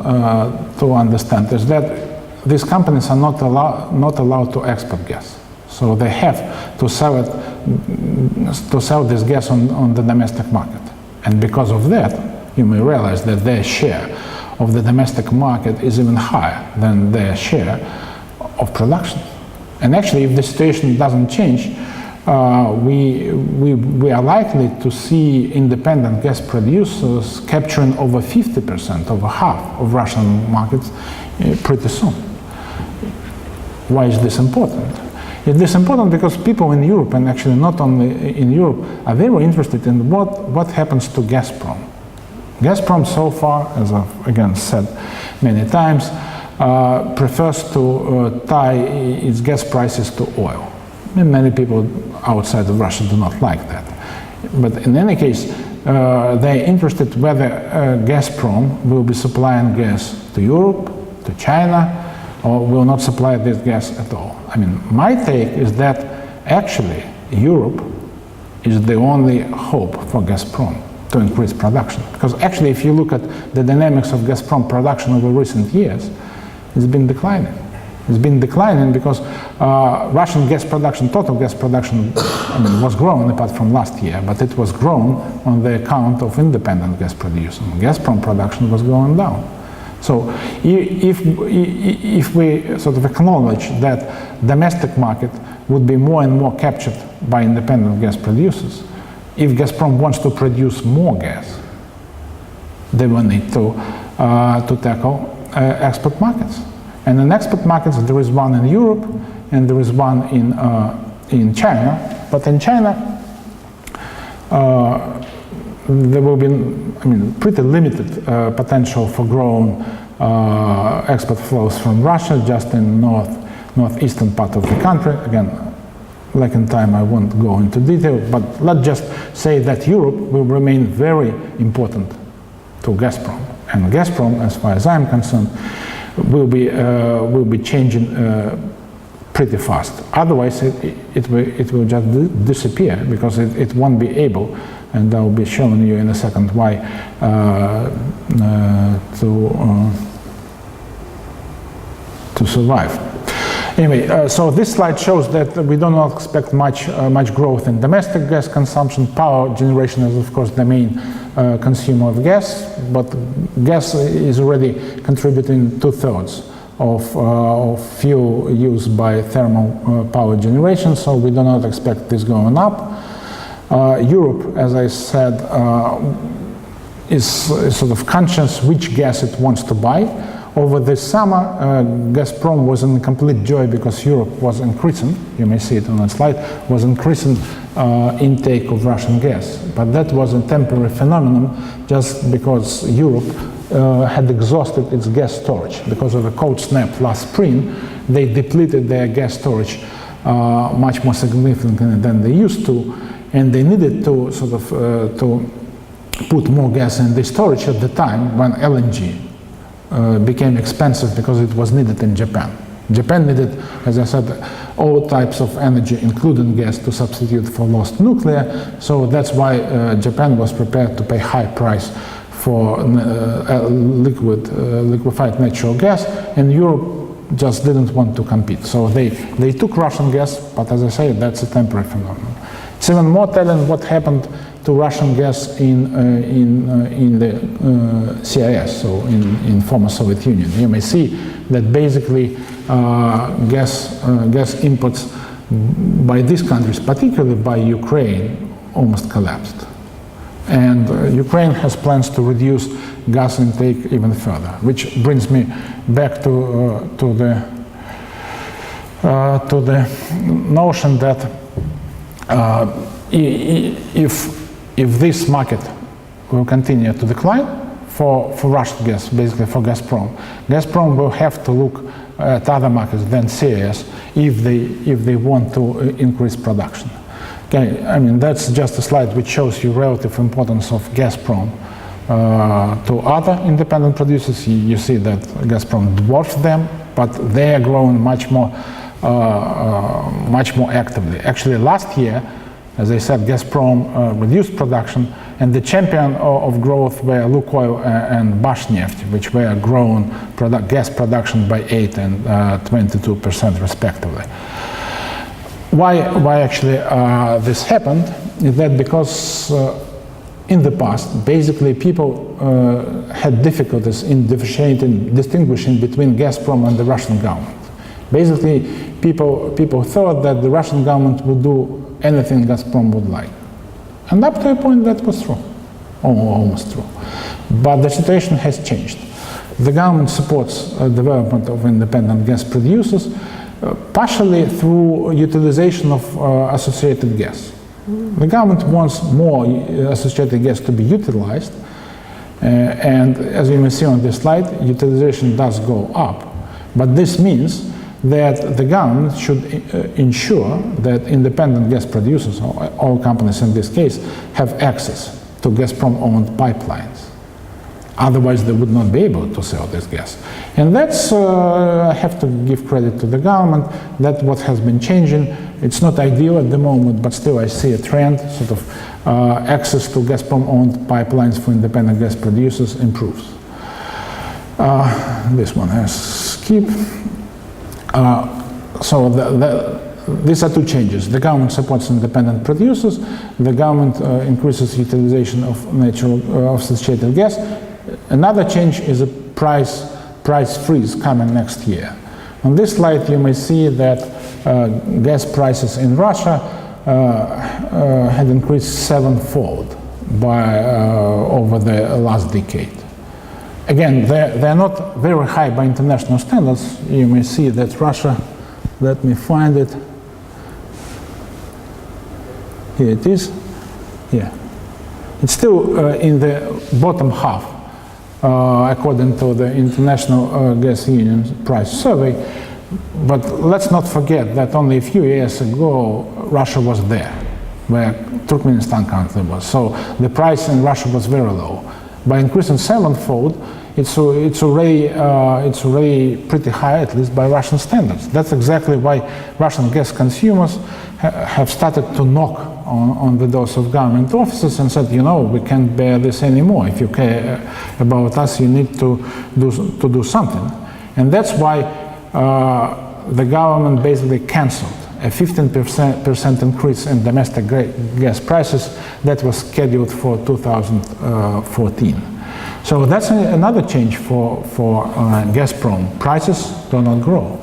to understand is that these companies are not allowed to export gas. So they have to sell this gas on the domestic market. And because of that, you may realize that their share of the domestic market is even higher than their share of production. And actually, if the situation doesn't change, we are likely to see independent gas producers capturing over 50%, over half of Russian markets pretty soon. Why is this important? It is important because people in Europe, and actually not only in Europe, are very interested in what happens to Gazprom. Gazprom so far, as I've again said many times, prefers to tie its gas prices to oil. And many people outside of Russia do not like that. But in any case, they're interested whether Gazprom will be supplying gas to Europe, to China, or will not supply this gas at all. I mean, my take is that actually Europe is the only hope for Gazprom to increase production. Because actually, if you look at the dynamics of Gazprom production over recent years, it's been declining. It's been declining because Russian gas production, total gas production, was growing apart from last year, but it was grown on the account of independent gas producers. Gazprom production was going down. So if we sort of acknowledge that domestic market would be more and more captured by independent gas producers, if Gazprom wants to produce more gas, they will need to tackle export markets. And in export markets, there is one in Europe and there is one in China. But in China, there will be, pretty limited potential for growing export flows from Russia, just in northeastern part of the country. Again, lacking time, I won't go into detail, but let's just say that Europe will remain very important to Gazprom. And Gazprom, as far as I'm concerned, will be changing pretty fast. Otherwise, it will just disappear because it won't be able, and I'll be showing you in a second why, to survive. Anyway, so this slide shows that we do not expect much growth in domestic gas consumption. Power generation is, of course, the main consumer of gas, but gas is already contributing 2/3 of fuel used by thermal power generation, so we do not expect this going up. Europe, as I said, is sort of conscious which gas it wants to buy. Over the summer, Gazprom was in complete joy because Europe was increasing, you may see it on the slide, was increasing intake of Russian gas. But that was a temporary phenomenon just because Europe had exhausted its gas storage. Because of a cold snap last spring, they depleted their gas storage much more significantly than they used to, and they needed to sort of to put more gas in the storage at the time when LNG became expensive because it was needed in Japan. Japan needed, as I said, all types of energy, including gas, to substitute for lost nuclear. So that's why Japan was prepared to pay high price for liquefied natural gas, and Europe just didn't want to compete. So they took Russian gas, but as I say, that's a temporary phenomenon. It's even more telling what happened to Russian gas in the CIS, so in former Soviet Union. You may see that basically gas imports by these countries, particularly by Ukraine, almost collapsed. And Ukraine has plans to reduce gas intake even further, which brings me back to the notion that if this market will continue to decline for Russian gas, basically for Gazprom will have to look at other markets than CIS if they want to increase production. Okay, I mean, that's just a slide which shows you relative importance of Gazprom to other independent producers. You see that Gazprom dwarfs them, but they are growing much more actively. Actually, last year, as I said, Gazprom reduced production, and the champion of growth were Lukoil and Bashneft, which were growing gas production by 8% and 22% respectively. Why actually this happened is that because in the past, basically people had difficulties in distinguishing between Gazprom and the Russian government. Basically, people thought that the Russian government would do anything Gazprom would like. And up to a point that was true, almost true. But the situation has changed. The government supports development of independent gas producers, partially through utilization of associated gas. The government wants more associated gas to be utilized, and as you may see on this slide, utilization does go up. But this means that the government should ensure that independent gas producers, or all companies in this case, have access to Gazprom-owned pipelines. Otherwise, they would not be able to sell this gas. And that's, I have to give credit to the government, that what has been changing. It's not ideal at the moment, but still I see a trend, sort of access to Gazprom-owned pipelines for independent gas producers improves. This one has skip. So these are two changes. The government supports independent producers. The government increases utilization of associated gas. Another change is a price freeze coming next year. On this slide, you may see that gas prices in Russia had increased 7-fold over the last decade. Again, they're not very high by international standards. You may see that Russia, let me find it. Here it is. Yeah. It's still in the bottom half, according to the International Gas Union price survey. But let's not forget that only a few years ago, Russia was there, where Turkmenistan currently was. So the price in Russia was very low. By increasing 7-fold, it's already pretty high, at least by Russian standards. That's exactly why Russian gas consumers have started to knock on the doors of government offices and said, you know, we can't bear this anymore. If you care about us, you need to do something. And that's why the government basically canceled a 15% increase in domestic gas prices that was scheduled for 2014. So that's another change for Gazprom. Prices do not grow.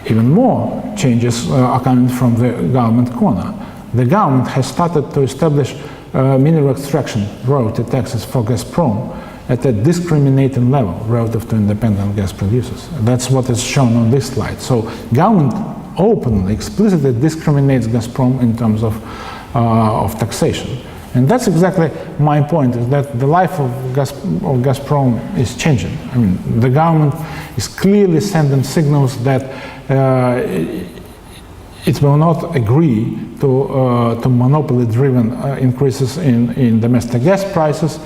Even more changes are coming from the government corner. The government has started to establish mineral extraction royalty taxes for Gazprom at a discriminating level relative to independent gas producers. That's what is shown on this slide. So government openly, explicitly discriminates Gazprom in terms of taxation. And that's exactly my point, is that the life of Gazprom is changing. I mean, the government is clearly sending signals that it will not agree to monopoly-driven increases in domestic gas prices.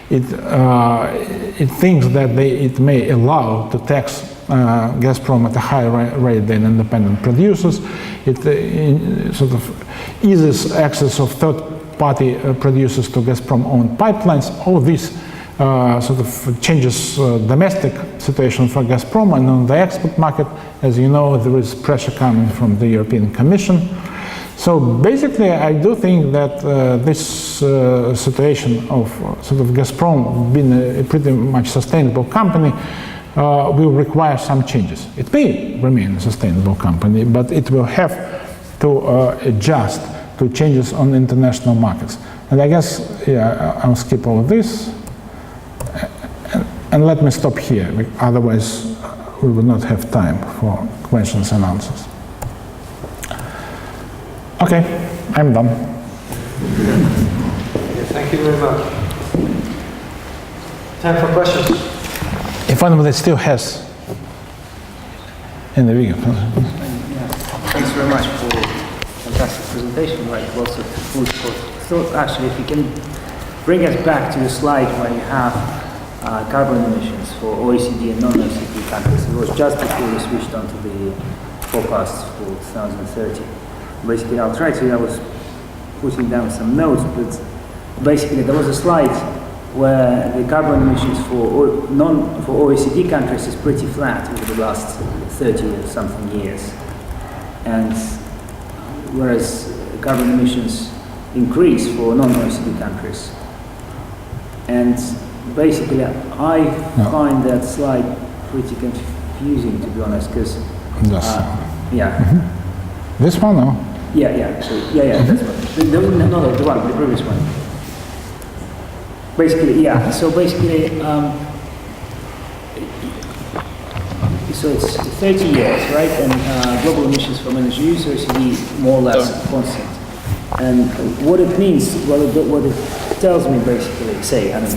It thinks that it may allow to tax Gazprom at a higher rate than independent producers. It sort of eases access of third-party producers to Gazprom-owned pipelines. All these sort of changes domestic situation for Gazprom, and on the export market, as you know, there is pressure coming from the European Commission. So basically, I do think that this situation of sort of Gazprom being a pretty much sustainable company will require some changes. It may remain a sustainable company, but it will have to adjust to changes on international markets. And I guess, yeah, I'll skip all this. And let me stop here, otherwise we will not have time for questions and answers. Okay, I'm done. Thank you very much. Time for questions. If anybody still has any video. Thanks very much for fantastic presentation, like lots of food for thought. Actually, if you can bring us back to the slide where you have carbon emissions for OECD and non-OECD countries. It was just before we switched on to the forecasts for 2030. Basically, I was putting down some notes, but basically there was a slide where the carbon emissions for OECD countries is pretty flat over the last 30 or something years. And whereas carbon emissions increase for non-OECD countries. And basically, I find that slide pretty confusing, to be honest, because This one, no? That's one. The one, the previous one. Basically, So basically, so it's 30 years, right? And global emissions from energy use, OECD, more or less constant. And what it means, well, what it tells me basically,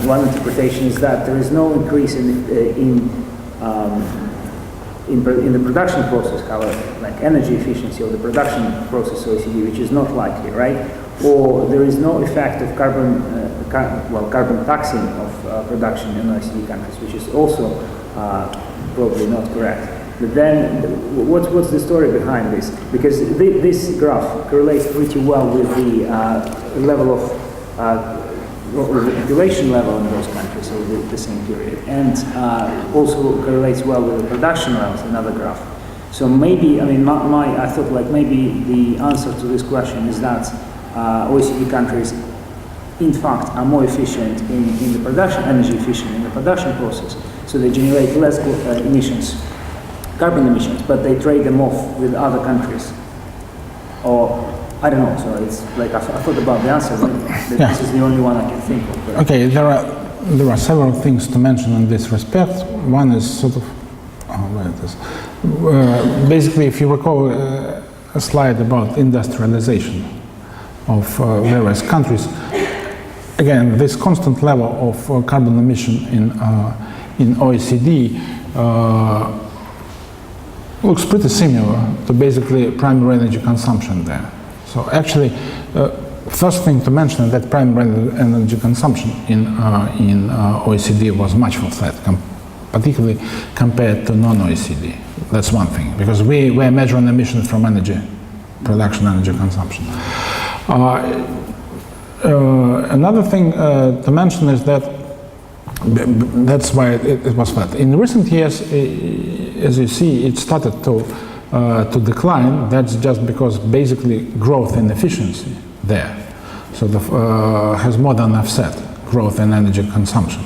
one interpretation is that there is no increase in the production process, however, like energy efficiency of the production process OECD, which is not likely, right? Or there is no effect of carbon taxing of production in OECD countries, which is also probably not correct. But then, what's the story behind this? Because this graph correlates pretty well with the level of the population level in those countries over the same period, and also correlates well with the production levels, another graph. So maybe, I thought like maybe the answer to this question is that OECD countries, in fact, are more efficient in the production, energy efficient in the production process, so they generate less emissions, carbon emissions, but they trade them off with other countries. Or I don't know, so it's like I thought about the answer, but this is the only one I can think of. But Okay, there are several things to mention in this respect. One is sort of, where it is. Basically, if you recall a slide about industrialization of various countries, again, this constant level of carbon emission in OECD looks pretty similar to basically primary energy consumption there. So actually, first thing to mention is that primary energy consumption in OECD was much more flat, particularly compared to non-OECD. That's one thing, because we are measuring emissions from energy production, energy consumption. Another thing to mention is that that's why it was flat. In recent years, as you see, it started to decline. That's just because basically growth in efficiency there has more than offset growth in energy consumption.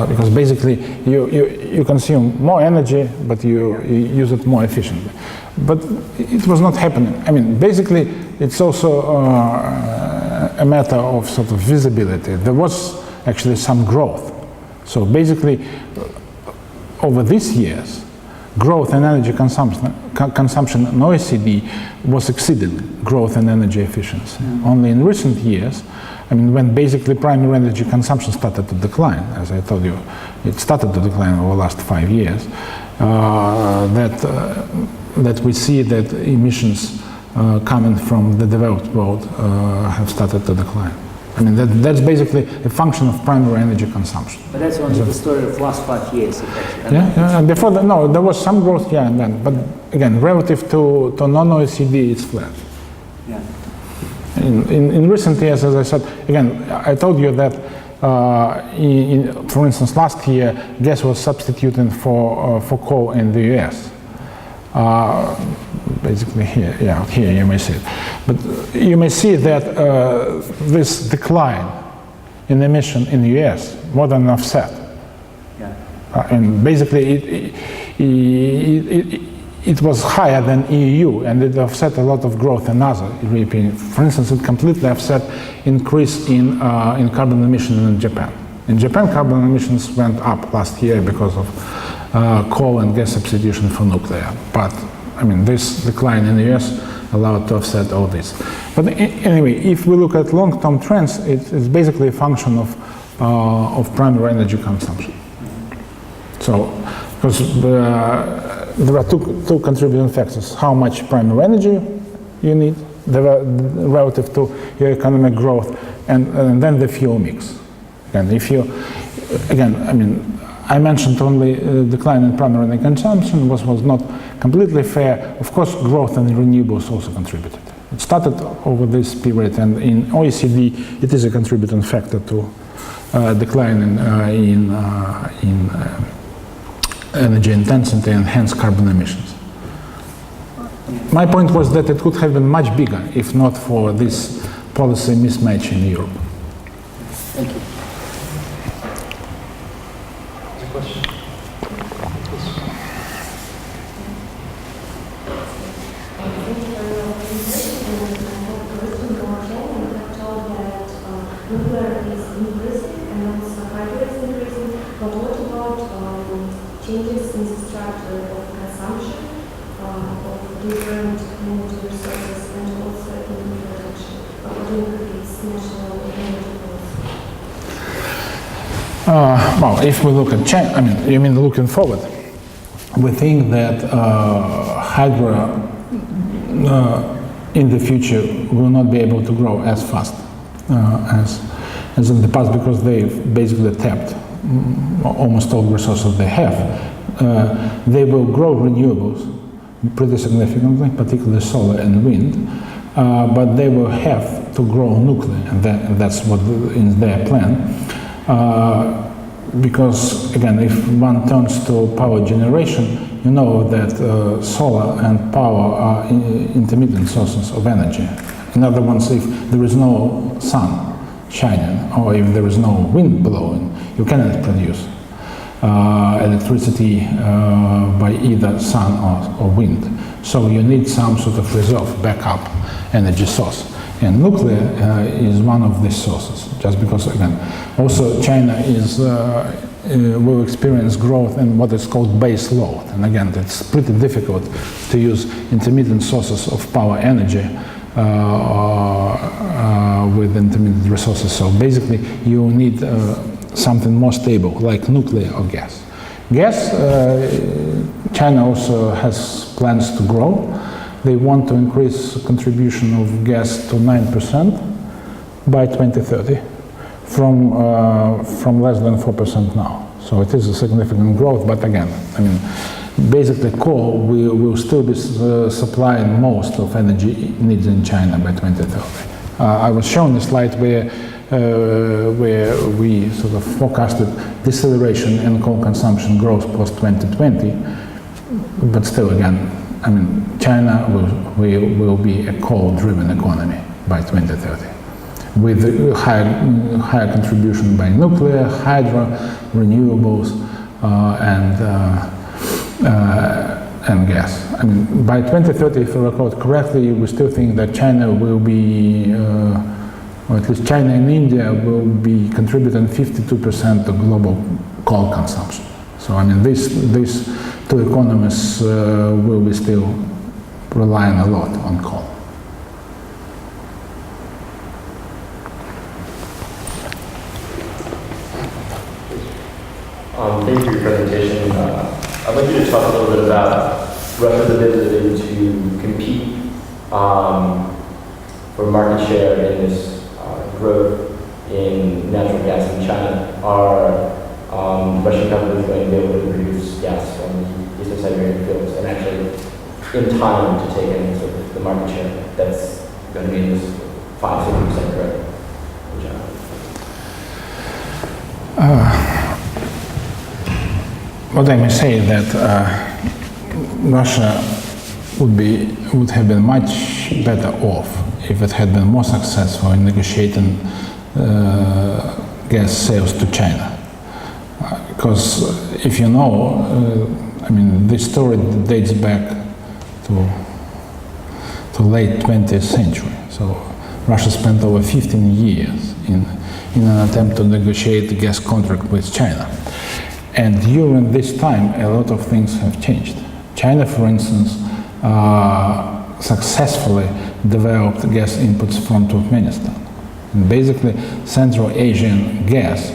Because basically you consume more energy, but you use it more efficiently. But it was not happening. Basically it's also a matter of sort of visibility. There was actually some growth. So basically over these years, growth in energy consumption in OECD was exceeding growth in energy efficiency. Only in recent years, when basically primary energy consumption started to decline, as I told you, it started to decline over the last 5 years, that we see that emissions coming from the developed world have started to decline. That's basically a function of primary energy consumption. But that's only the story of the last 5 years, effectively. And before that, no, there was some growth here and then, but again, relative to non-OECD, it's flat. Yeah. In recent years, as I said, again, I told you that for instance, last year, gas was substituted for coal in the US. Basically here, yeah, here you may see it. But you may see that this decline in emission in the US more than offset. Yeah. And basically it was higher than EU, and it offset a lot of growth in other European. For instance, it completely offset increase in carbon emissions in Japan. In Japan, carbon emissions went up last year because of coal and gas substitution for nuclear. But I mean, this decline in the US allowed to offset all this. But anyway, if we look at long-term trends, it's basically a function of primary energy consumption. So, because there are two contributing factors: how much primary energy you need relative to your economic growth, and then the fuel mix. And if you, again, I mean, I mentioned only decline in primary energy consumption was not completely fair. Of course, growth in renewables also contributed. It started over this period, and in OECD, it is a contributing factor to decline in energy intensity and hence carbon emissions. My point was that it could have been much bigger if not for this policy mismatch in Europe. Thank you. Question? Changes in the structure of consumption of different energy resources and also in production according to its national energy policy. Well, if we look at China, I mean, you mean looking forward, we think that hydro in the future will not be able to grow as fast as in the past because they've basically tapped almost all the resources they have. They will grow renewables pretty significantly, particularly solar and wind, but they will have to grow nuclear, and that's what in their plan. Because again, if one turns to power generation, you know that solar and power are intermittent sources of energy. In other words, if there is no sun shining or if there is no wind blowing, you cannot produce electricity by either sun or wind. So you need some sort of reserve backup energy source. And nuclear is one of these sources, just because, again, also China will experience growth in what is called base load. And again, it's pretty difficult to use intermittent sources of power energy with intermittent resources. So basically, you need something more stable, like nuclear or gas. Gas, China also has plans to grow. They want to increase contribution of gas to 9% by 2030 from less than 4% now. So it is a significant growth, but again, I mean, basically coal will still be supplying most of energy needs in China by 2030. I was shown a slide where we sort of forecasted deceleration in coal consumption growth post-2020, but still again, I mean, China will be a coal-driven economy by 2030, with higher contribution by nuclear, hydro, renewables, and gas. I mean, by 2030, if I recall correctly, we still think that China will be, or at least China and India will be contributing 52% of global coal consumption. So I mean, these two economies will be still relying a lot on coal. Thank you for your presentation. I'd like you to talk a little bit about Russia's ability to compete for market share in this growth in natural gas in China. Are Russian companies going to be able to produce gas from the Eastern Siberian fields and actually in time to take in sort of the market share that's going to be in this 5-6% growth in China? what I may say that Russia would have been much better off if it had been more successful in negotiating gas sales to China. Because if you know, I mean, this story dates back to late 20th century. So Russia spent over 15 years in an attempt to negotiate a gas contract with China. And during this time, a lot of things have changed. China, for instance, successfully developed gas inputs from Turkmenistan. And basically, Central Asian gas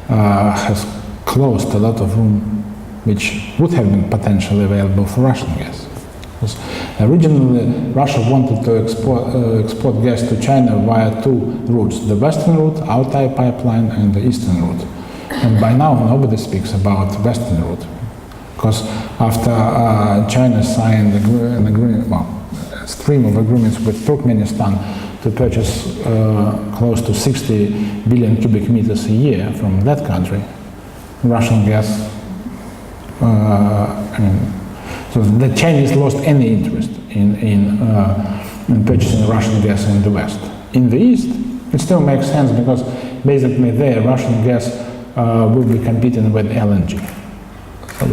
has closed a lot of room which would have been potentially available for Russian gas. Because originally, Russia wanted to export gas to China via two routes, the western route, Altai pipeline, and the eastern route. And by now, nobody speaks about western route. Because after China signed an agreement, well, a stream of agreements with Turkmenistan to purchase close to 60 billion cubic meters a year from that country, Russian gas, so the Chinese lost any interest in purchasing Russian gas in the West. In the East, it still makes sense because basically there Russian gas will be competing with LNG. So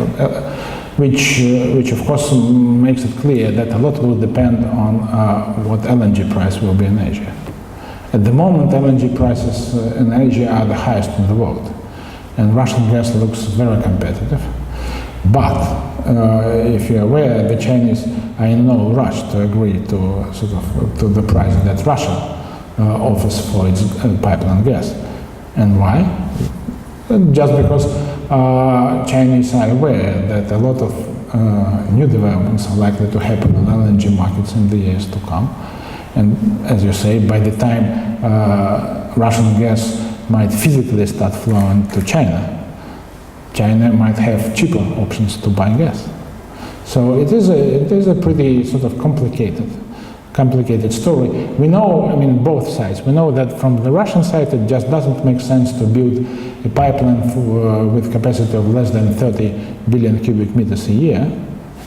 which of course makes it clear that a lot will depend on what LNG price will be in Asia. At the moment, LNG prices in Asia are the highest in the world, and Russian gas looks very competitive. But if you're aware, the Chinese are in no rush to agree to to the price that Russia offers for its pipeline gas. And why? Just because Chinese are aware that a lot of new developments are likely to happen on LNG markets in the years to come. And as you say, by the time Russian gas might physically start flowing to China, China might have cheaper options to buy gas. So it is a pretty sort of complicated story. We know, I mean, both sides. We know that from the Russian side, it just doesn't make sense to build a pipeline with capacity of less than 30 billion cubic meters a year.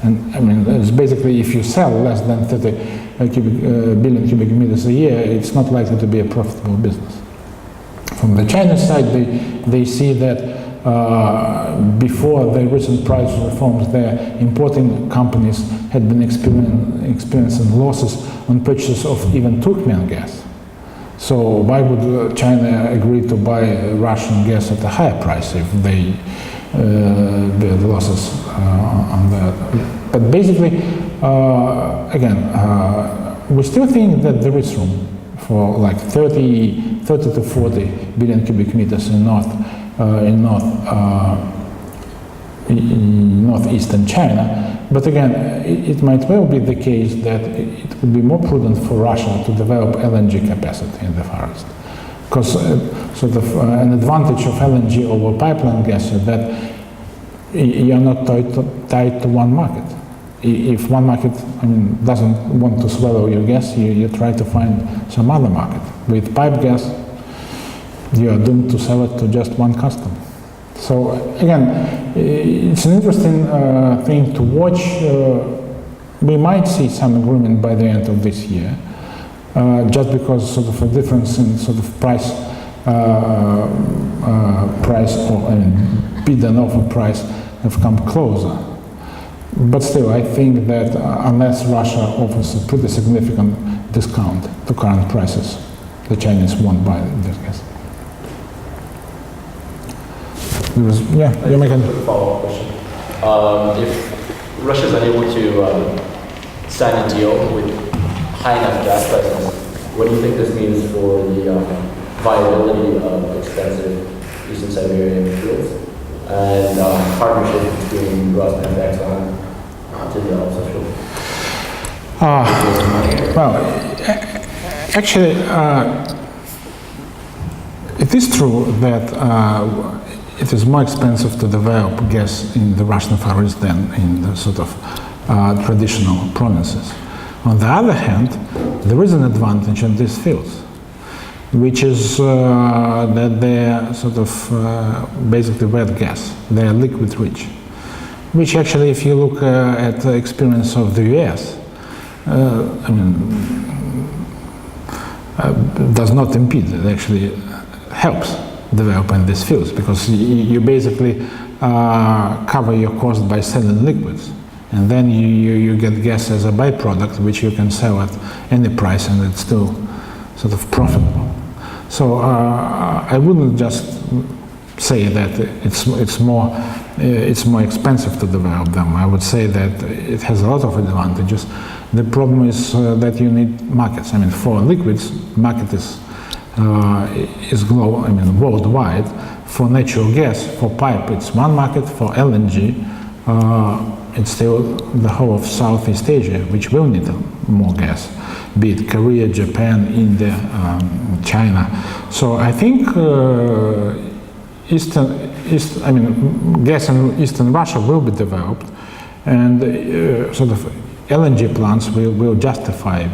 And I mean, it's basically if you sell less than 30 billion cubic meters a year, it's not likely to be a profitable business. From the China side, they see that before the recent price reforms, their importing companies had been experiencing losses on purchases of even Turkmen gas. So why would China agree to buy Russian gas at a higher price if they bear the losses on that? But basically, again, we still think that there is room for like 30 to 40 billion cubic meters in northeastern China. But again, it might well be the case that it would be more prudent for Russia to develop LNG capacity in the Far East. Because an advantage of LNG over pipeline gas is that you're not tied to one market. If one market doesn't want to swallow your gas, you try to find some other market. With pipe gas, you are doomed to sell it to just one customer. So again, it's an interesting thing to watch. We might see some agreement by the end of this year, just because a difference in price or bid and offer price have come closer. But still, I think that unless Russia offers a pretty significant discount to current prices, the Chinese won't buy this gas. You make a follow-up question. If Russia is unable to sign a deal with high enough gas prices, what do you think this means for the viability of expensive Eastern Siberian fields and partnership between Rosneft and Exxon to develop such fields? Well, actually, it is true that it is more expensive to develop gas in the Russian Far East than in the traditional provinces. On the other hand, there is an advantage in these fields, which is that they are basically wet gas. They are liquid rich. which actually, if you look at the experience of the US, does not impede, it actually helps developing these fields, because you basically cover your cost by selling liquids, and then you get gas as a byproduct which you can sell at any price, and it's still sort of profitable. So I wouldn't just say that it's more expensive to develop them. I would say that it has a lot of advantages. The problem is that you need markets. I mean, for liquids, market is global. I mean, worldwide. For natural gas, for pipe, it's one market. For LNG, it's still the whole of Southeast Asia, which will need more gas, be it Korea, Japan, India, China. So I think gas in Eastern Russia will be developed, and sort of LNG plants will justify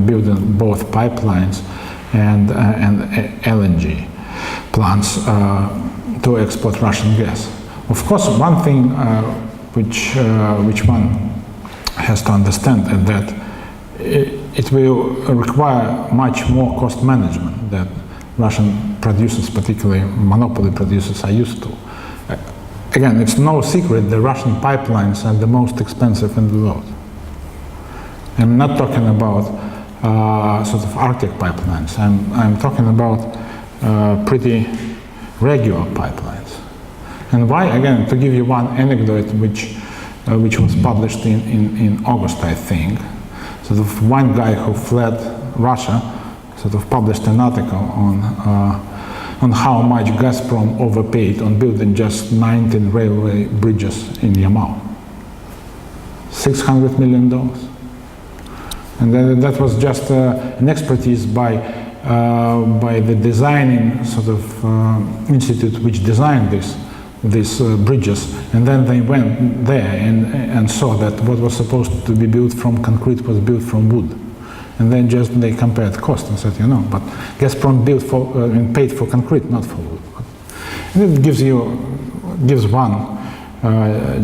building both pipelines and LNG plants to export Russian gas. Of course, one thing which one has to understand is that it will require much more cost management that Russian producers, particularly monopoly producers, are used to. Again, it's no secret the Russian pipelines are the most expensive in the world. I'm not talking about sort of Arctic pipelines. I'm talking about pretty regular pipelines. And why? Again, to give you one anecdote which was published in August, I think. Sort of one guy who fled Russia sort of published an article on how much Gazprom overpaid on building just 19 railway bridges in Yamal. $600 million. And that was just an expertise by the designing sort of institute which designed these bridges, and then they went there and saw that what was supposed to be built from concrete was built from wood. And then just they compared cost and said, but Gazprom paid for concrete, not for wood. And it gives one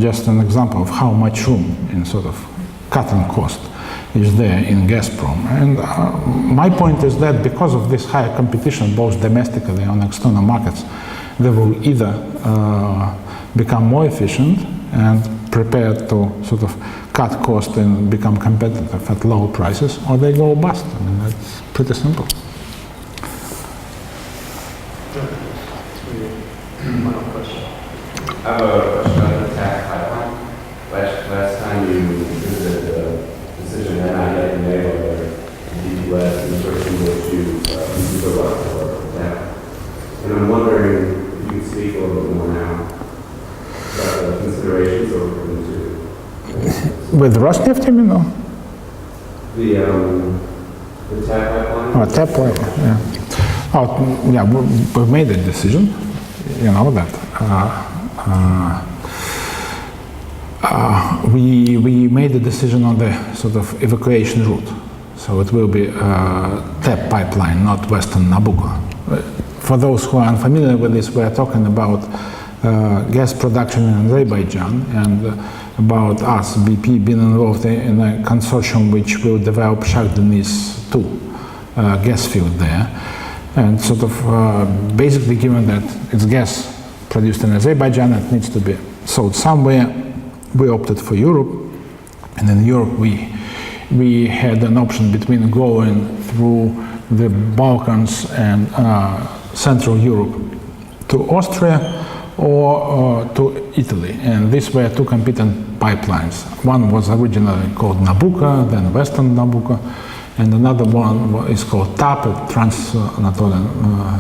just an example of how much room in sort of cutting cost is there in Gazprom. And my point is that because of this higher competition, both domestically and on external markets, they will either become more efficient and prepared to sort of cut costs and become competitive at low prices, or they go bust. I mean, that's pretty simple. Final question. I have a question about the tax pipeline. Last time you visited the decision had not yet been made whether the U.S. and the first single to go up or down. And I'm wondering if you could speak a little bit more now about the considerations or With Rosneft, you mean? the tap pipeline. Oh, tap pipeline, yeah. Oh, yeah, we've made a decision, that we made a decision on the sort of evacuation route. So it will be tap pipeline, not Western Nabucco. For those who are unfamiliar with this, we are talking about gas production in Azerbaijan and about us, BP, being involved in a consortium which will develop Shah Deniz 2 gas field there. And sort of basically given that it's gas produced in Azerbaijan, it needs to be sold somewhere. We opted for Europe, and in Europe we had an option between going through the Balkans and Central Europe to Austria or to Italy, and these were two competent pipelines. One was originally called Nabucco, then Western Nabucco, and another one is called TAP, Trans-Anatolian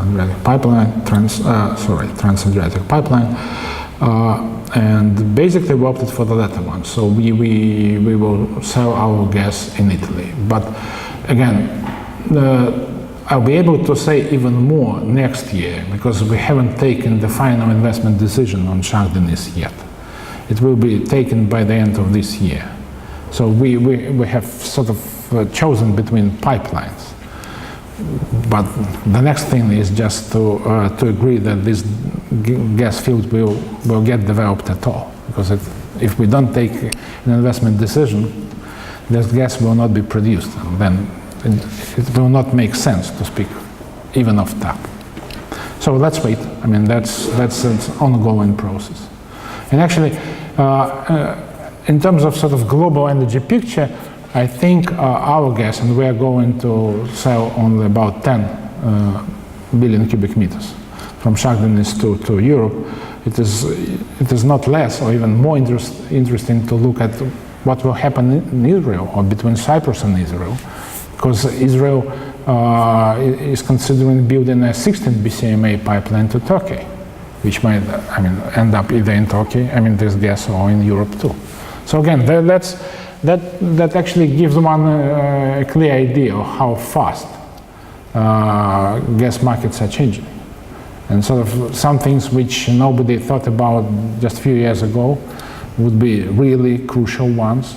Adriatic Pipeline, Trans-Adriatic Pipeline, and basically we opted for the latter one. So we will sell our gas in Italy. But again, I'll be able to say even more next year because we haven't taken the final investment decision on Shah Deniz yet. It will be taken by the end of this year. So we have sort of chosen between pipelines. But the next thing is just to agree that this gas field will get developed at all. because if we don't take an investment decision, this gas will not be produced, and then it will not make sense to speak even of tap. So let's wait. I mean, that's an ongoing process. And actually, in terms of sort of global energy picture, I think our gas, and we are going to sell only about 10 billion cubic meters from Shagdanis to Europe. It is not less or even more interesting to look at what will happen in Israel or between Cyprus and Israel, because Israel is considering building a 16 BCMA pipeline to Turkey, which might, I mean, end up either in Turkey, I mean, this gas, or in Europe too. So again, that actually gives one a clear idea of how fast gas markets are changing. And sort of some things which nobody thought about just a few years ago would be really crucial ones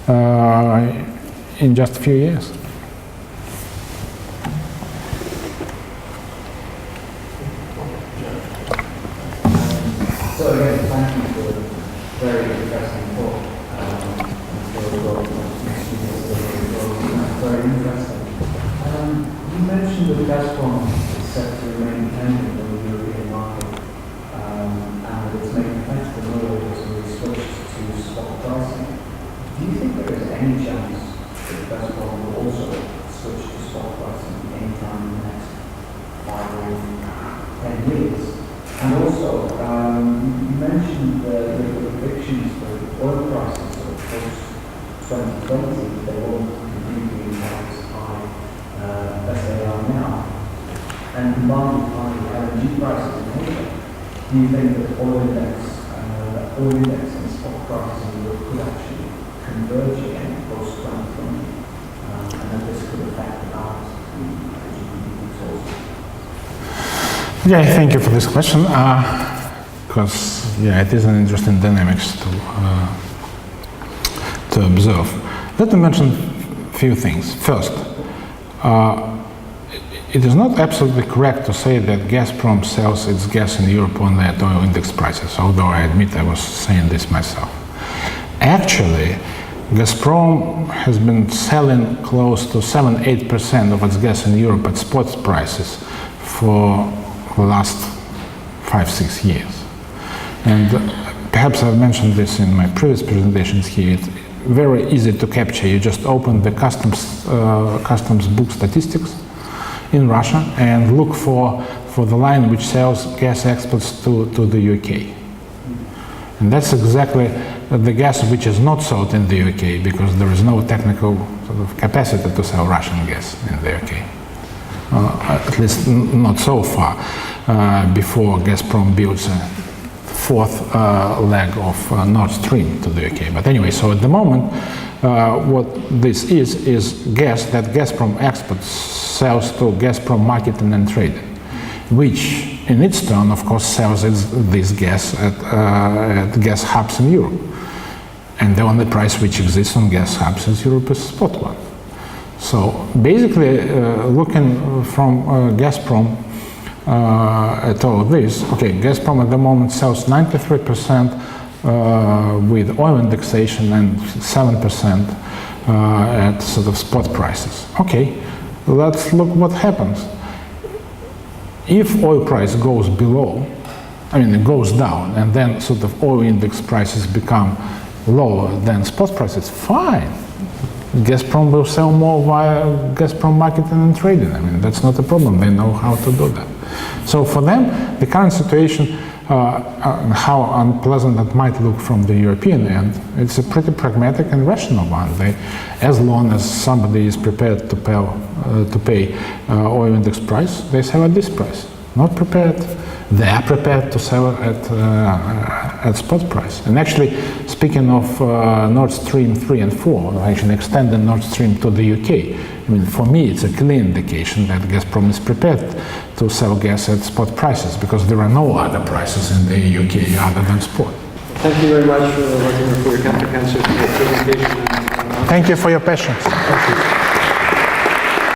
in just a few years. So again, thank you for a very interesting talk. Very interesting. You mentioned that Gazprom is set to remain dependent on the European market, and that it's making competitive moves as we switch to spot pricing. Do you think there is any chance that Gazprom will also switch to spot pricing anytime in the next 5 or 10 years? And also, you mentioned the predictions for oil prices sort of post-2020, they won't continue to be as high as they are now. And combined with high LNG prices in Asia, do you think that oil index and spot prices in Europe could actually converge again post-2020, and that this could affect the balance between GDP sources? Yeah, thank you for this question, because it is an interesting dynamics to observe. Let me mention a few things. First, it is not absolutely correct to say that Gazprom sells its gas in Europe only at oil index prices, although I admit I was saying this myself. Actually, Gazprom has been selling close to 7-8% of its gas in Europe at spot prices for the last 5-6 years. And perhaps I've mentioned this in my previous presentations here. It's very easy to capture. You just open the customs book statistics in Russia and look for the line which sells gas exports to the UK. And that's exactly the gas which is not sold in the UK, because there is no technical sort of capacity to sell Russian gas in the UK. At least not so far, before Gazprom builds a fourth leg of Nord Stream to the UK. But anyway, so at the moment, what this is gas that Gazprom exports, sells to Gazprom Marketing and Trading, which in its turn, of course, sells this gas at gas hubs in Europe. And the only price which exists on gas hubs in Europe is spot one. So basically, looking from Gazprom at all of this, okay, Gazprom at the moment sells 93% with oil indexation and 7% at sort of spot prices. Okay, let's look what happens. If oil price goes below, I mean, it goes down, and then sort of oil index prices become lower than spot prices, fine. Gazprom will sell more via Gazprom Marketing and Trading. I mean, that's not a problem. They know how to do that. So for them, the current situation, how unpleasant that might look from the European end, it's a pretty pragmatic and rational one. As long as somebody is prepared to pay oil index price, they sell at this price. Not prepared, they are prepared to sell at spot price. And actually, speaking of Nord Stream 3 and 4, actually extending Nord Stream to the UK, I mean, for me, it's a clear indication that Gazprom is prepared to sell gas at spot prices, because there are no other prices in the UK other than spot. Thank you very much, Vladimir, for your comprehensive presentation. Thank you for your patience. Thank you.